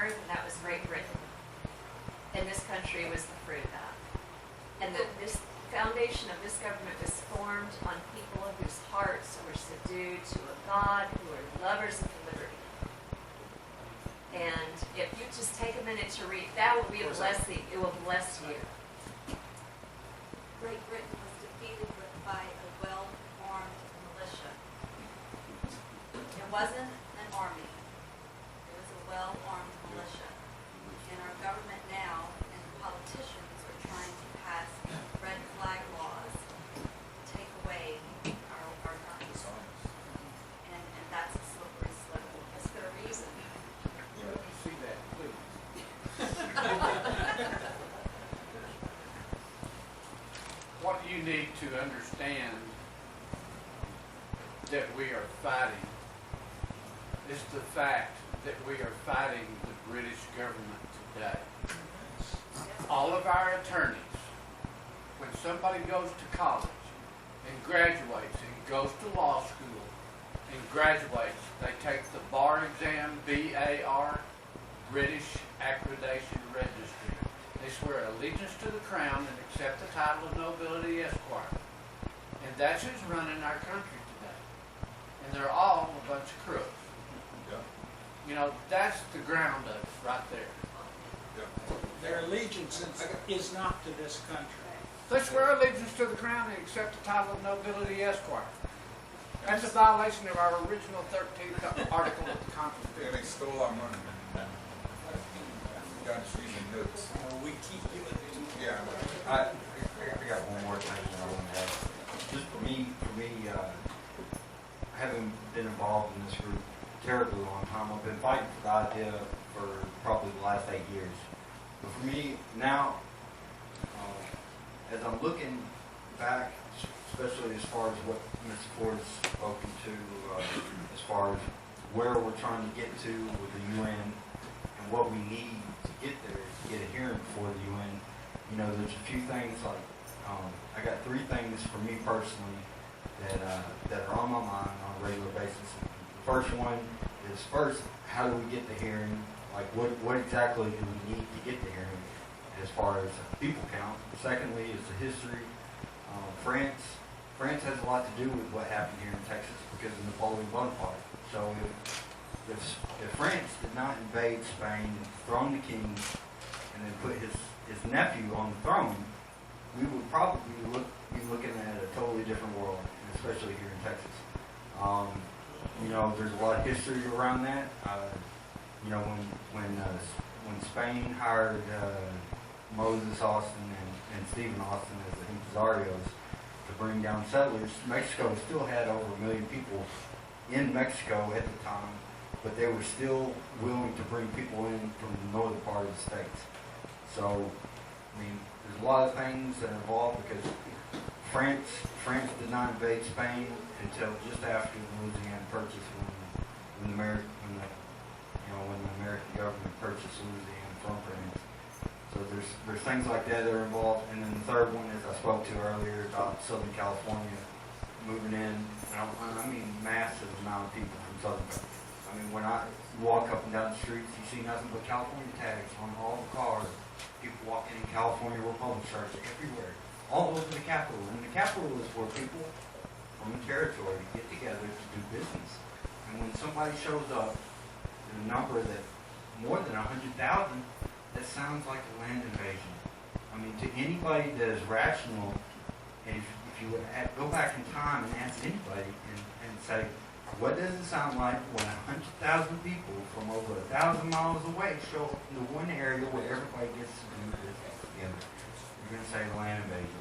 earth, and that was Great Britain. And this country was the fruit of that. And this foundation of this government was formed on people whose hearts were subdued to a God, who are lovers of liberty. And if you just take a minute to read, that will be a blessing. It will bless you. Great Britain was defeated by a well-armed militia. It wasn't an army. It was a well-armed militia. And our government now and the politicians are trying to pass red flag laws to take away our guns. And that's a slippery slope. That's for a reason. See that, please. What you need to understand that we are fighting is the fact that we are fighting the British government today. All of our attorneys, when somebody goes to college and graduates and goes to law school and graduates, they take the bar exam, BAR, British Accreditation Registry. They swear allegiance to the crown and accept the title of nobility esquire. And that's who's running our country today. And they're all a bunch of crooks. Yeah. You know, that's the ground of it right there. Yeah. Their allegiance is not to this country. They swear allegiance to the crown and accept the title of nobility esquire. That's a violation of our original 13th article of the Constitution. And they stole our money. Got using notes. We keep giving it to them. Yeah. I got one more thing that I want to add. Just for me, having been involved in this group terribly long time, I've been fighting for the idea for probably the last 8 years. But for me now, as I'm looking back, especially as far as what Mr. Ford has spoken to, as far as where we're trying to get to with the UN and what we need to get there, to get a hearing before the UN, you know, there's a few things like, I got 3 things for me personally that are on my mind on a regular basis. The first one is, how do we get the hearing? Like, what exactly do we need to get the hearing as far as people count? Secondly is the history. France has a lot to do with what happened here in Texas because of Napoleon Bonaparte. So if France did not invade Spain, dethrone the king, and then put his nephew on the throne, we would probably be looking at a totally different world, especially here in Texas. You know, there's a lot of history around that. You know, when Spain hired Moses Austin and Stephen Austin as the impresarios to bring down settlers, Mexico still had over 1 million people in Mexico at the time, but they were still willing to bring people in from the northern part of the states. So, I mean, there's a lot of things that are involved because France did not invade Spain until just after the Louisiana Purchase, when the American government purchased Louisiana from France. So there's things like that are involved. And then the third one, as I spoke to earlier, about Southern California moving in. I mean, massive amount of people from Southern California. I mean, when I walk up and down the streets, you see nothing but California tags on all the cars. People walking in California Republic shirts everywhere, all over the Capitol. And the Capitol is where people from the territory get together to do business. And when somebody shows up in a number that more than 100,000, that sounds like a land invasion. I mean, to anybody that is rational, and if you would go back in time and ask anybody and say, what does it sound like when 100,000 people from over 1,000 miles away show up into one area where everybody gets to do business together? You're going to say land invasion.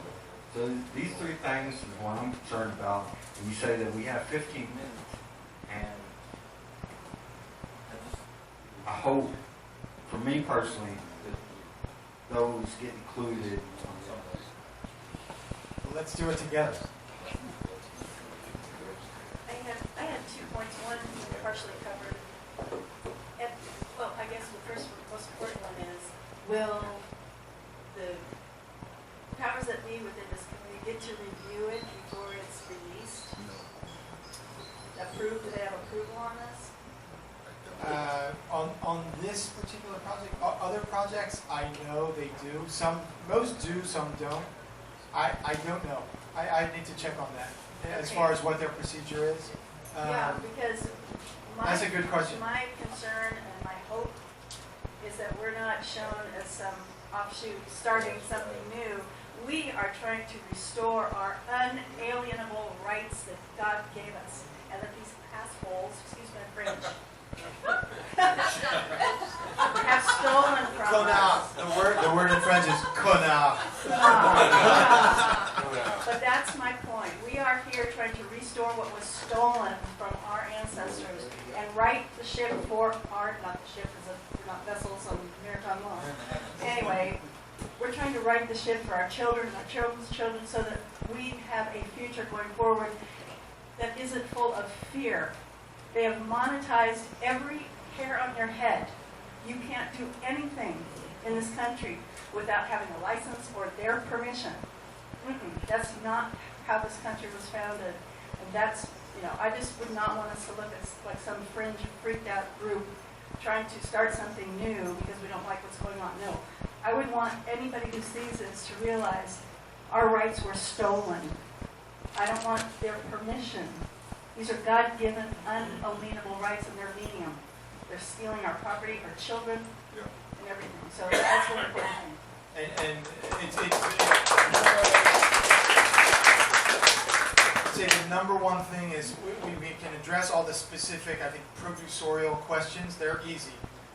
So these 3 things is what I'm concerned about. And you say that we have 15 minutes, and I hope, for me personally, that those get included. Well, let's do it together. I had 2 points. One partially covered. And, well, I guess the first, most important one is, will the powers that be within this committee get to review it before it's released? Do they have approval on this? On this particular project, other projects, I know they do. Most do, some don't. I don't know. I need to check on that as far as what their procedure is. Yeah, because That's a good question. my concern and my hope is that we're not shown as some offshoot starting something new. We are trying to restore our unalienable rights that God gave us, and that these assholes, excuse my French, have stolen from us. The word in French is connard. But that's my point. We are here trying to restore what was stolen from our ancestors and right the ship for our, not the ship, because we're not vessels on maritime law. Anyway, we're trying to right the ship for our children and our children's children so that we have a future going forward that isn't full of fear. They have monetized every hair on your head. You can't do anything in this country without having a license or their permission. That's not how this country was founded. And that's, I just would not want us to look at like some fringe, freaked out group trying to start something new because we don't like what's going on. No. I would want anybody who sees this to realize our rights were stolen. I don't want their permission. These are God-given, unalienable rights, and they're leading them. They're stealing our property, our children, and everything. So that's what important thing. And I'd say the number one thing is we can address all the specific, I think, producerial questions. They're easy.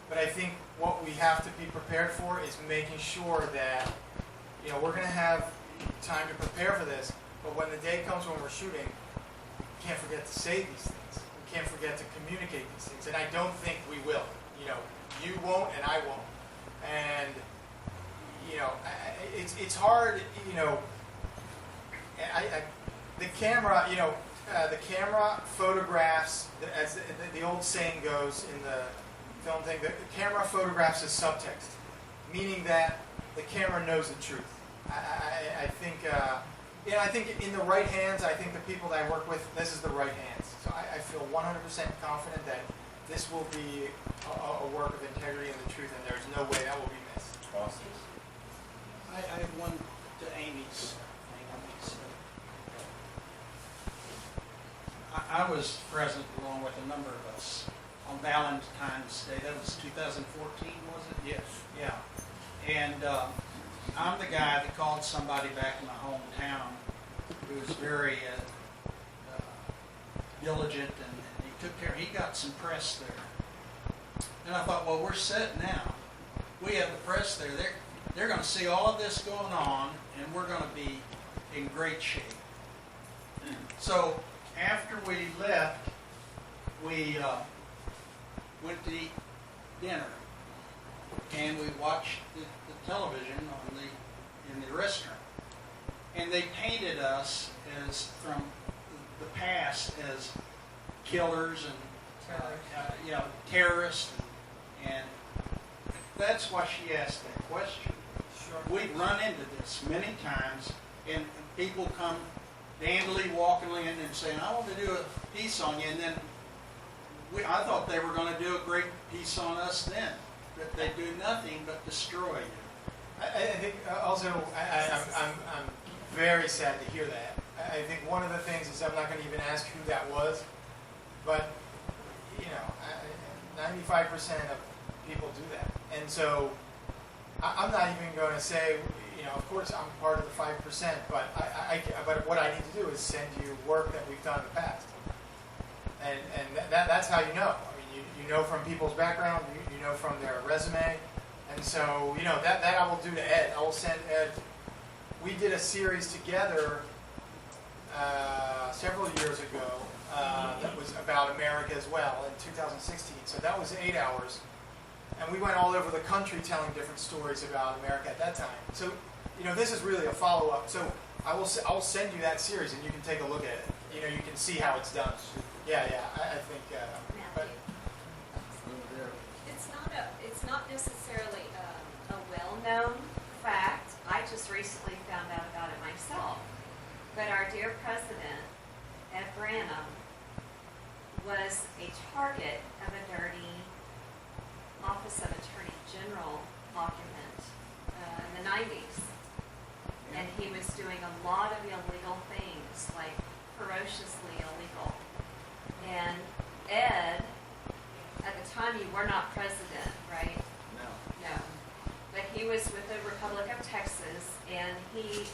But I think what we have to be prepared for is making sure that, we're going to have time to prepare for this, but when the day comes when we're shooting, we can't forget to say these things. We can't forget to communicate these things. And I don't think we will. You won't and I won't. And, it's hard, the camera, the camera photographs, as the old saying goes in the film thing, the camera photographs as subtext, meaning that the camera knows the truth. I think, I think in the right hands, I think the people that I work with, this is the right hands. So I feel 100% confident that this will be a work of integrity and the truth, and there's no way that will be missed. Awesome. I have one to Amy's thing. I was present along with a number of us on Valentine's Day. That was 2014, was it? Yes. Yeah. And I'm the guy that called somebody back in my hometown who was very diligent, and he took care. He got some press there. And I thought, well, we're set now. We have the press there. They're going to see all of this going on, and we're going to be in great shape. So after we left, we went to eat dinner, and we watched the television in the restaurant. And they painted us as from the past as killers and terrorists, and that's why she asked that question. We've run into this many times, and people come dandily walking in and saying, "I want to do a piece on you," and then I thought they were going to do a great piece on us then, but they do nothing but destroy you. I think also I'm very sad to hear that. I think one of the things is I'm not going to even ask who that was, but 95% of people do that, and so I'm not even going to say, of course I'm part of the 5%, but but what I need to do is send you work that we've done in the past, and that's how you know. I mean, you know from people's background, you know from their resume, and so that I will do to Ed. I will send Ed. We did a series together several years ago that was about America as well in 2016. So that was 8 hours. And we went all over the country telling different stories about America at that time. So, this is really a follow-up. So I will send you that series, and you can take a look at it. You can see how it's done. Yeah, I think. But It's not necessarily a well-known fact. I just recently found out about it myself. But our dear president, Ed Branham, was a target of a dirty Office of Attorney General occupant in the 90s. And he was doing a lot of illegal things, like ferociously illegal. And Ed, at the time you were not president, right? No. But he was with the Republic of Texas, and he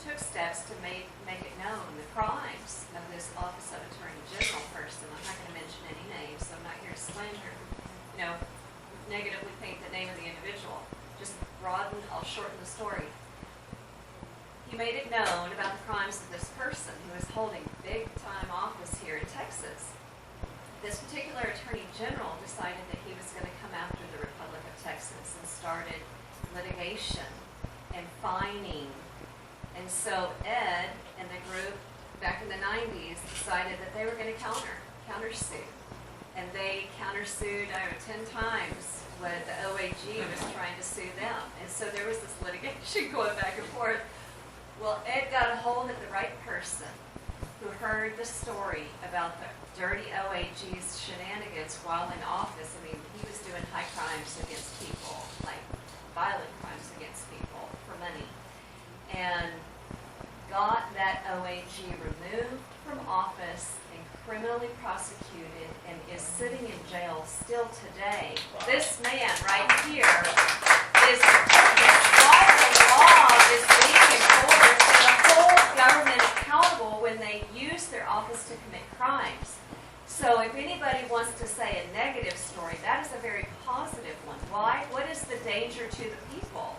took steps to make it known the crimes of this Office of Attorney General person. I'm not going to mention any names, so I'm not here to slander, negatively paint the name of the individual. Just I'll shorten the story. He made it known about the crimes of this person who was holding big time office here in Texas. This particular Attorney General decided that he was going to come after the Republic of Texas and started litigation and fining. And so Ed and the group back in the 90s decided that they were going to countersue. And they countersued 10 times what the OAG was trying to sue them. And so there was this litigation going back and forth. Well, Ed got a hold of the right person who heard the story about the dirty OAG's shenanigans while in office. I mean, he was doing high crimes against people, like violent crimes against people for money. And got that OAG removed from office and criminally prosecuted and is sitting in jail still today. This man right here is while the law is being enforced and the whole government accountable when they use their office to commit crimes. So if anybody wants to say a negative story, that is a very positive one. Why? What is the danger to the people?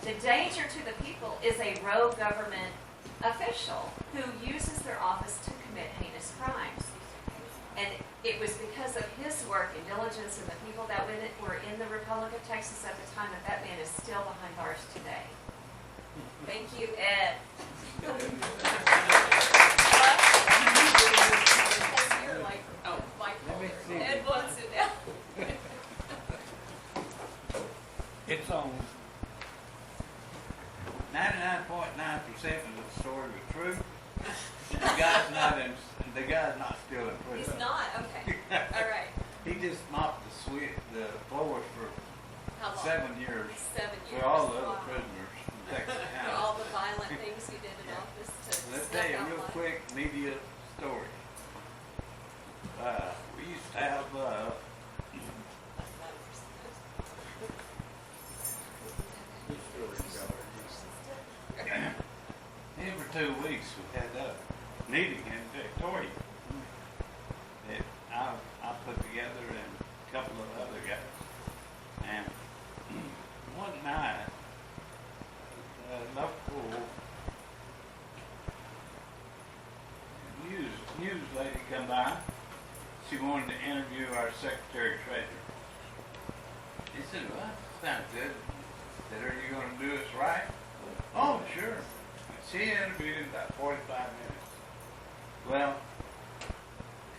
The danger to the people is a rogue government official who uses their office to commit heinous crimes. And it was because of his work and diligence and the people that were in the Republic of Texas at the time that man is still behind bars today. Thank you, Ed. Ed wants it now. It's on 99.9% of the story was true. The guy's not still in prison. He's not? Okay. All right. He just mopped the floors for How long? 7 years. 7 years. For all the other Wow. prisoners in Texas For County. all the violent things he did in office to Let's snuff tell you a out real life. quick media story. We used to have every 2 weeks we had a meeting in Victoria that I put together and a couple of other guys. And one night, a local news lady come by. She wanted to interview our Secretary Treasurer. He said, well, sounds good. I said, are you going to do us right? Oh, sure. She interviewed about 45 minutes. Well,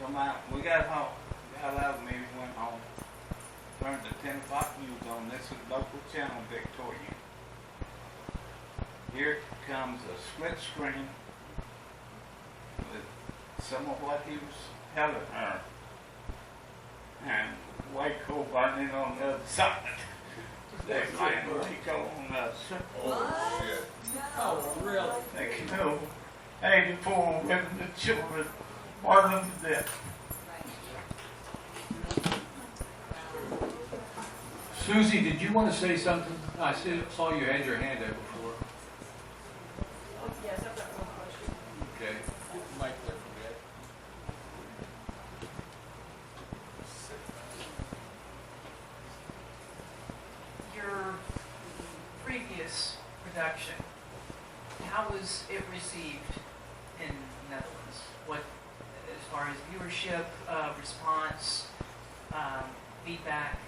come out. We got home. Got out of the meeting, went home. Turned the 10 o'clock news on. This is local channel, Victoria. Here comes a split screen with some of what he was telling her. And white coal burning on the other side. They find Waco on us. Oh, shit. Oh, really? They killed 84 women and children, burn them to death. Susie, did you want to say something? I saw you had your hand up before. Yes, I've got one question. Okay. Mike there for me. Your previous production, how was it received in Netherlands? What, as far as viewership, response, feedback?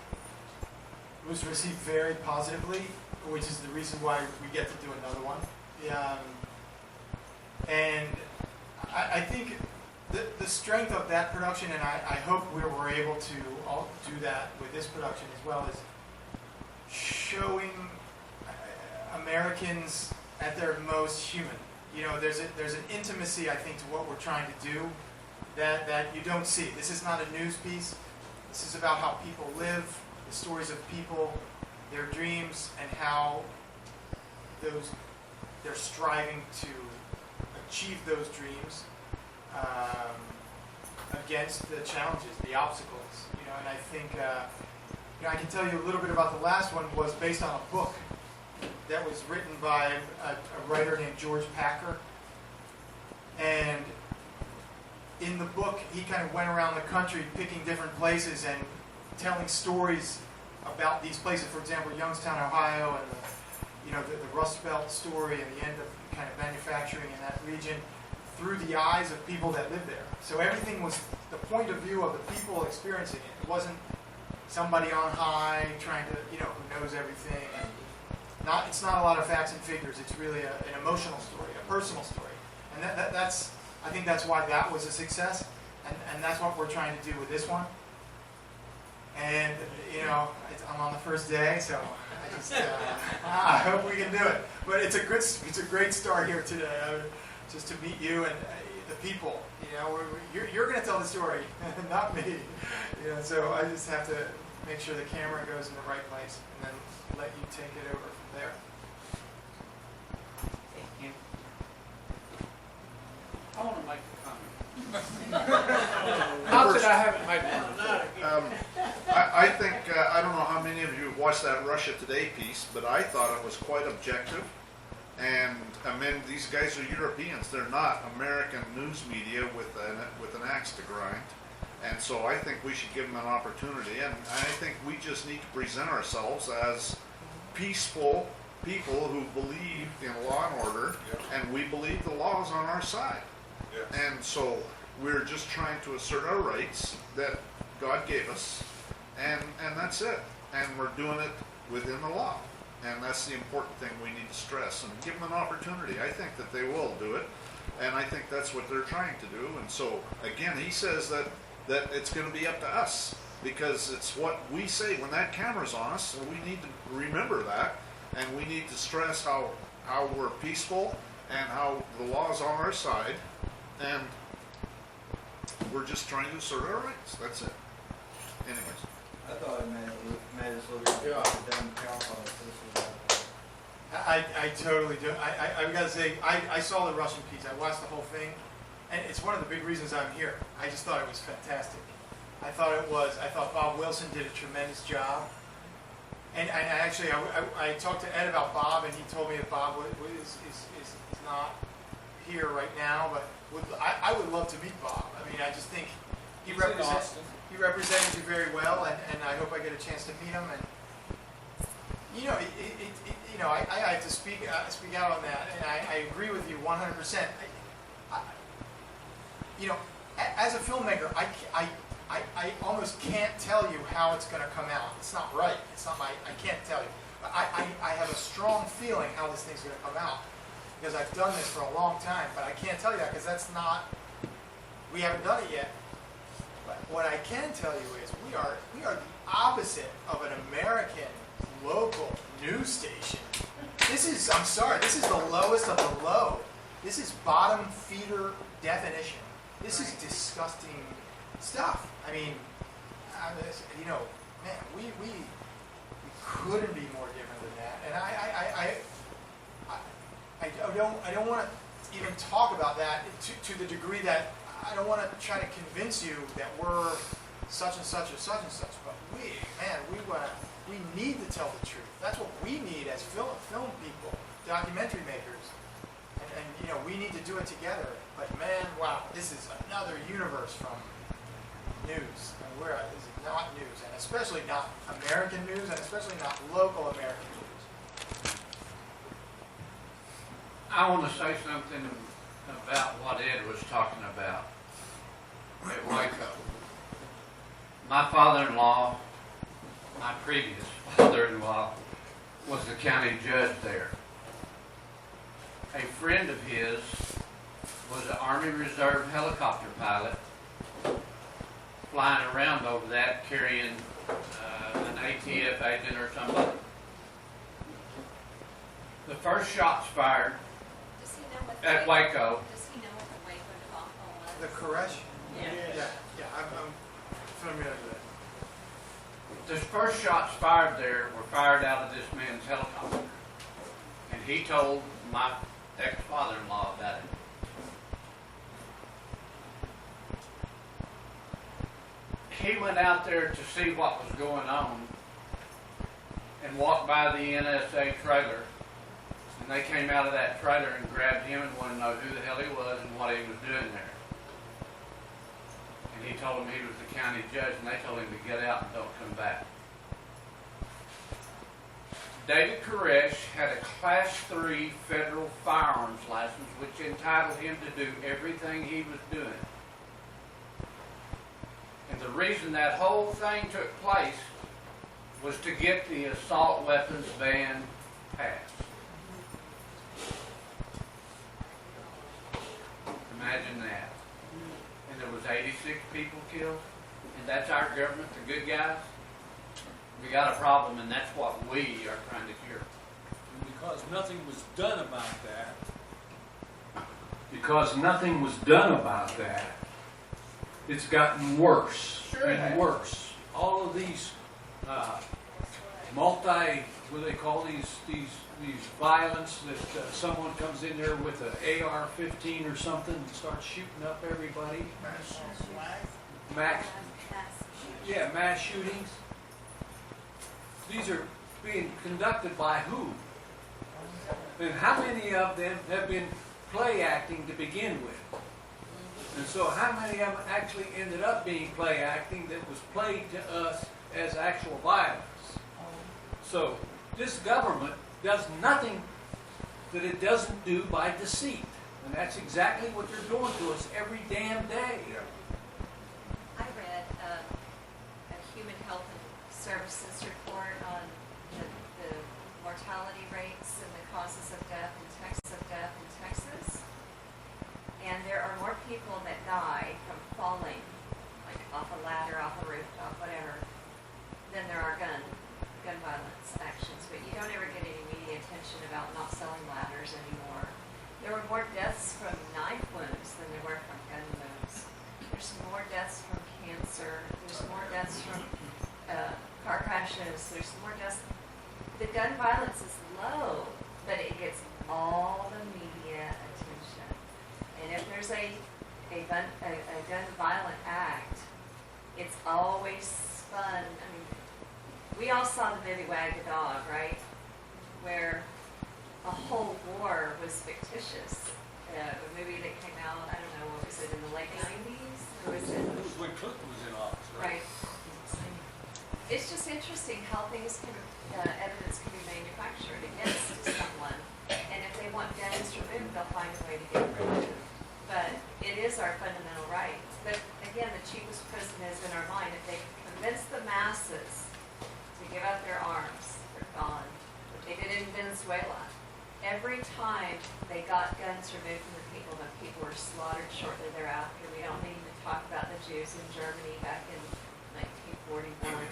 It was received very positively, which is the reason why we get to do another one. And I think the strength of that production, and I hope we were able to all do that with this production as well, is showing Americans at their most human. You know, there's an intimacy, I think, to what we're trying to do that you don't see. This is not a news piece. This is about how people live, the stories of people, their dreams, and how they're striving to achieve those dreams against the challenges, the obstacles. And I think I can tell you a little bit about the last one. Was based on a book that was written by a writer named George Packer, and in the book, he kind of went around the country picking different places and telling stories about these places. For example, Youngstown, Ohio, and the Rust Belt story and the end of kind of manufacturing in that region through the eyes of people that live there. So everything was the point of view of the people experiencing it. It wasn't somebody on high trying to, who knows everything. And it's not a lot of facts and figures. It's really an emotional story, a personal story. And that's I think that's why that was a success, and that's what we're trying to do with this one. And I'm on the first day, so I hope we can do it. But it's a great start here today, just to meet you and the people. You're going to tell the story, not me. So I just have to make sure the camera goes in the right place, and then let you take it over from there. I want to make a comment. Not that I haven't made one. I think, I don't know how many of you watched that Russia Today piece, but I thought it was quite objective. And these guys are Europeans. They're not American news media with an axe to grind. And so I think we should give them an opportunity. And I think we just need to present ourselves as peaceful people who believe in law and order, and we believe the law is on our side. And so we're just trying to assert our rights that God gave us, and that's it. And we're doing it within the law. And that's the important thing we need to stress, and give them an opportunity. I think that they will do it, and I think that's what they're trying to do. And so, again, he says that it's going to be up to us, because it's what we say when that camera's on us, so we need to remember that, and we need to stress how we're peaceful and how the law's on our side, and we're just trying to assert our rights. That's it. Anyways. I thought it made us look down the cowboy. I totally do. I've got to say, I saw the Russian piece. I watched the whole thing, and it's one of the big reasons I'm here. I just thought it was fantastic. I thought Bob Wilson did a tremendous job. And I talked to Ed about Bob, and he told me that Bob is not here right now, but I would love to meet Bob. I mean, I just think he represented you very well, and I hope I get a chance to meet him. And I have to speak out on that, and I agree with you 100%. As a filmmaker, I almost can't tell you how it's going to come out. It's not right. I can't tell you. I have a strong feeling how this thing's going to come out, because I've done this for a long time, but I can't tell you that because we haven't done it yet. But what I can tell you is we are the opposite of an American local news station. This is the lowest of the low. This is bottom feeder definition. This is disgusting stuff. I mean, man, we couldn't be more different than that. And I don't want to even talk about that to the degree that I don't want to try to convince you that we're such and such or such and such. But we need to tell the truth. That's what we need as film people, documentary makers, and we need to do it together. But man, wow, this is another universe from news. This is not news, and especially not American news, and especially not local American news. I want to say something about what Ed was talking about at Waco. My father-in-law, my previous father-in-law, was the county judge there. A friend of his was an Army Reserve helicopter pilot flying around over that carrying an ATF agent or somebody. The first shots fired at Waco. Does he know what the Waco debacle was? The Koresh? Yeah. Yeah. I'm familiar with that. the first shots fired there were fired out of this man's helicopter. And he told my ex-father-in-law about it. He went out there to see what was going on and walked by the NSA trailer. And they came out of that trailer and grabbed him and wanted to know who the hell he was and what he was doing there. And he told them he was the county judge, and they told him to get out and don't come back. David Koresh had a Class 3 federal firearms license, which entitled him to do everything he was doing. And the reason that whole thing took place was to get the assault weapons ban passed. Imagine that. And there was 86 people killed, and that's our government, the good guys. We got a problem, and that's what we are trying to cure. And because nothing was done about that, it's gotten worse and worse. All of these what do they call these violence that someone comes in there with an AR-15 or something and starts shooting up everybody. Mass shootings. These are being conducted by who? And how many of them have been play acting to begin with? And so how many of them actually ended up being play acting that was played to us as actual violence? So this government does nothing that it doesn't do by deceit. And that's exactly what they're doing to us every damn day. I read a Human Health and Services report on the mortality rates and the causes of death in Texas. And there are more people that die from falling, like off a ladder, off a rooftop, whatever, than there are gun violence actions. But you don't ever get any media attention about not selling ladders anymore. There were more deaths from knife wounds than there were from gun wounds. There's more deaths from cancer. There's more deaths from car crashes. There's more deaths. The gun violence is low, but it gets all the media attention. And if there's a gun violent act, it's always fun. I mean, we all saw the movie Wag the Dog, right? Where a whole war was fictitious. A movie that came out, I don't know, what was it, in the late 90s? Or was it? It was when Clinton was in office, right? Right. It's just interesting how things can, evidence can be manufactured against someone. And if they want guns removed, they'll find a way to get it removed. But it is our fundamental right. But again, the cheapest prison is in our mind. If they convince the masses to give up their arms, they're gone. They did it in Venezuela. Every time they got guns removed from the people were slaughtered shortly thereafter. We don't need to talk about the Jews in Germany back in 1941.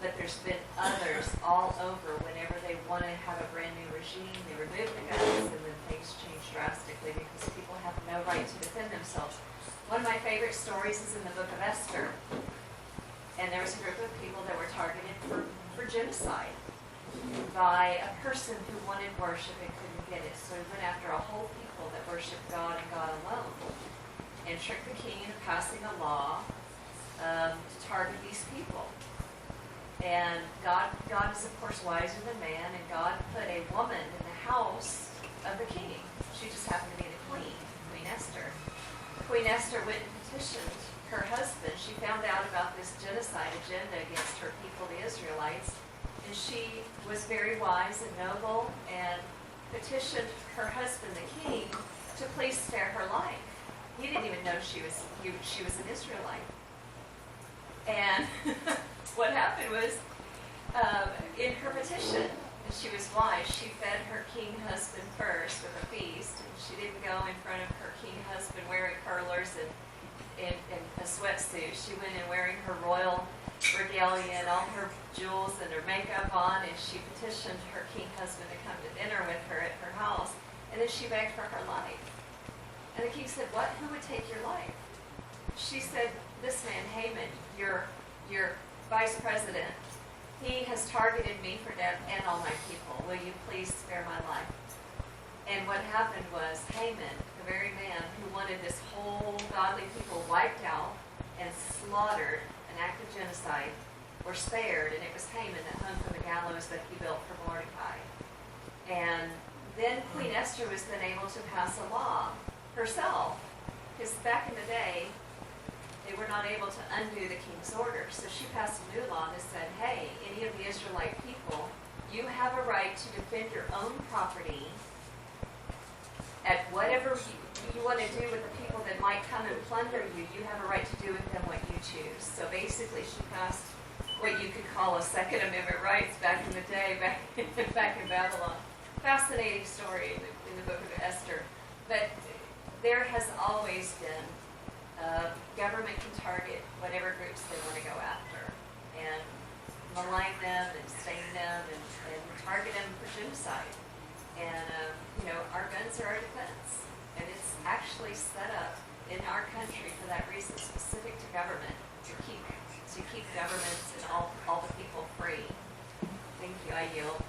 But there's been others all over. Whenever they want to have a brand new regime, they remove the guns, and then things change drastically because people have no right to defend themselves. One of my favorite stories is in the book of Esther. And there was a group of people that were targeted for genocide by a person who wanted worship and couldn't get it. So he went after a whole people that worshiped God and God alone and tricked the king into passing a law to target these people. And God is, of course, wiser than man, and God put a woman in the house of the king. She just happened to be the queen, Queen Esther. Queen Esther went and petitioned her husband. She found out about this genocide agenda against her people, the Israelites, and she was very wise and noble and petitioned her husband, the king, to please spare her life. He didn't even know she was an Israelite. And what happened was, in her petition, and she was wise, she fed her king husband first with a feast, and she didn't go in front of her king husband wearing curlers and a sweatsuit. She went in wearing her royal regalia and all her jewels and her makeup on, and she petitioned her king husband to come to dinner with her at her house, and then she begged for her life. And the king said, "What? Who would take your life?" She said, "This man, Haman, your Vice President, he has targeted me for death and all my people. Will you please spare my life? And what happened was Haman, the very man who wanted this whole godly people wiped out and slaughtered, an act of genocide, were spared, and it was Haman that hung from the gallows that he built for Mordecai. And then Queen Esther was then able to pass a law herself, because back in the day, they were not able to undo the king's order. So she passed a new law that said, hey, any of the Israelite people, you have a right to defend your own property at whatever you want to do with the people that might come and plunder you. You have a right to do with them what you choose. So basically she passed what you could call a Second Amendment rights back in the day, back in Babylon. Fascinating story in the book of Esther. But there has always been government can target whatever groups they want to go after and malign them and stain them and target them for genocide. And, our guns are our defense. And it's actually set up in our country for that reason, specific to government, to keep governments and all the people free. Thank you. I yield.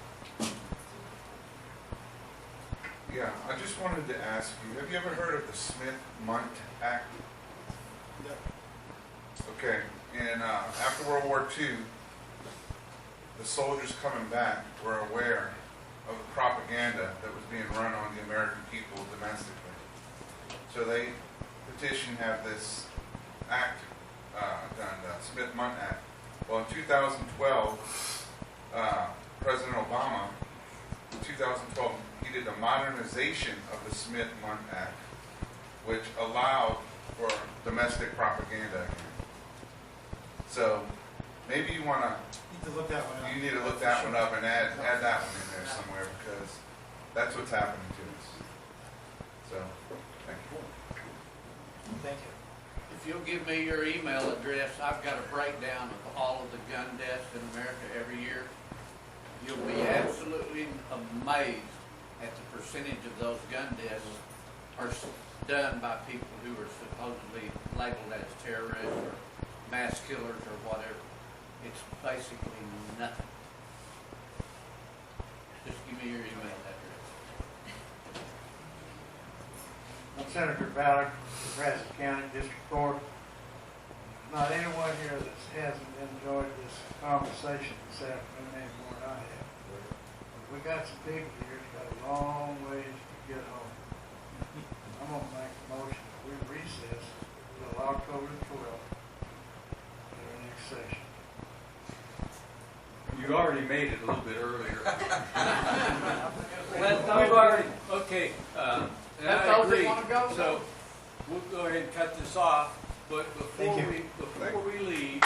Yeah, I just wanted to ask you, have you ever heard of the Smith-Mundt Act? Okay, and after World War II, the soldiers coming back were aware of the propaganda that was being run on the American people domestically. So they petitioned to have this act done, the Smith-Mundt Act. Well, in 2012, President Obama, in 2012, he did the modernization of the Smith-Mundt Act, which allowed for domestic propaganda again. So maybe you want to look that one up. You need to look that one up and add that one in there somewhere, because that's what's happening to us. So, thank you. Thank you. If you'll give me your email address, I've got a breakdown of all of the gun deaths in America every year. You'll be absolutely amazed at the percentage of those gun deaths are done by people who are supposedly labeled as terrorists or mass killers or whatever. It's basically nothing. Just give me your email address. I'm Senator Ballard, Brazos County District Court. Not anyone here that hasn't enjoyed this conversation this afternoon any more than I have. We got some people here that's got a long ways to get home. I'm going to make a motion that we recess until October 12th to our next session. You already made it a little bit earlier. Well, we've already, okay, and That's I all they agree. wanna go? So we'll go ahead and cut this off, but before we leave,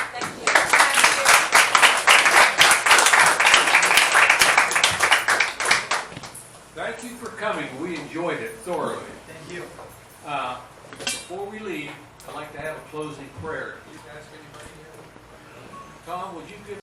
thank you for coming. We enjoyed it thoroughly. Thank you. Before we leave, I'd like to have a closing prayer. Tom, would you give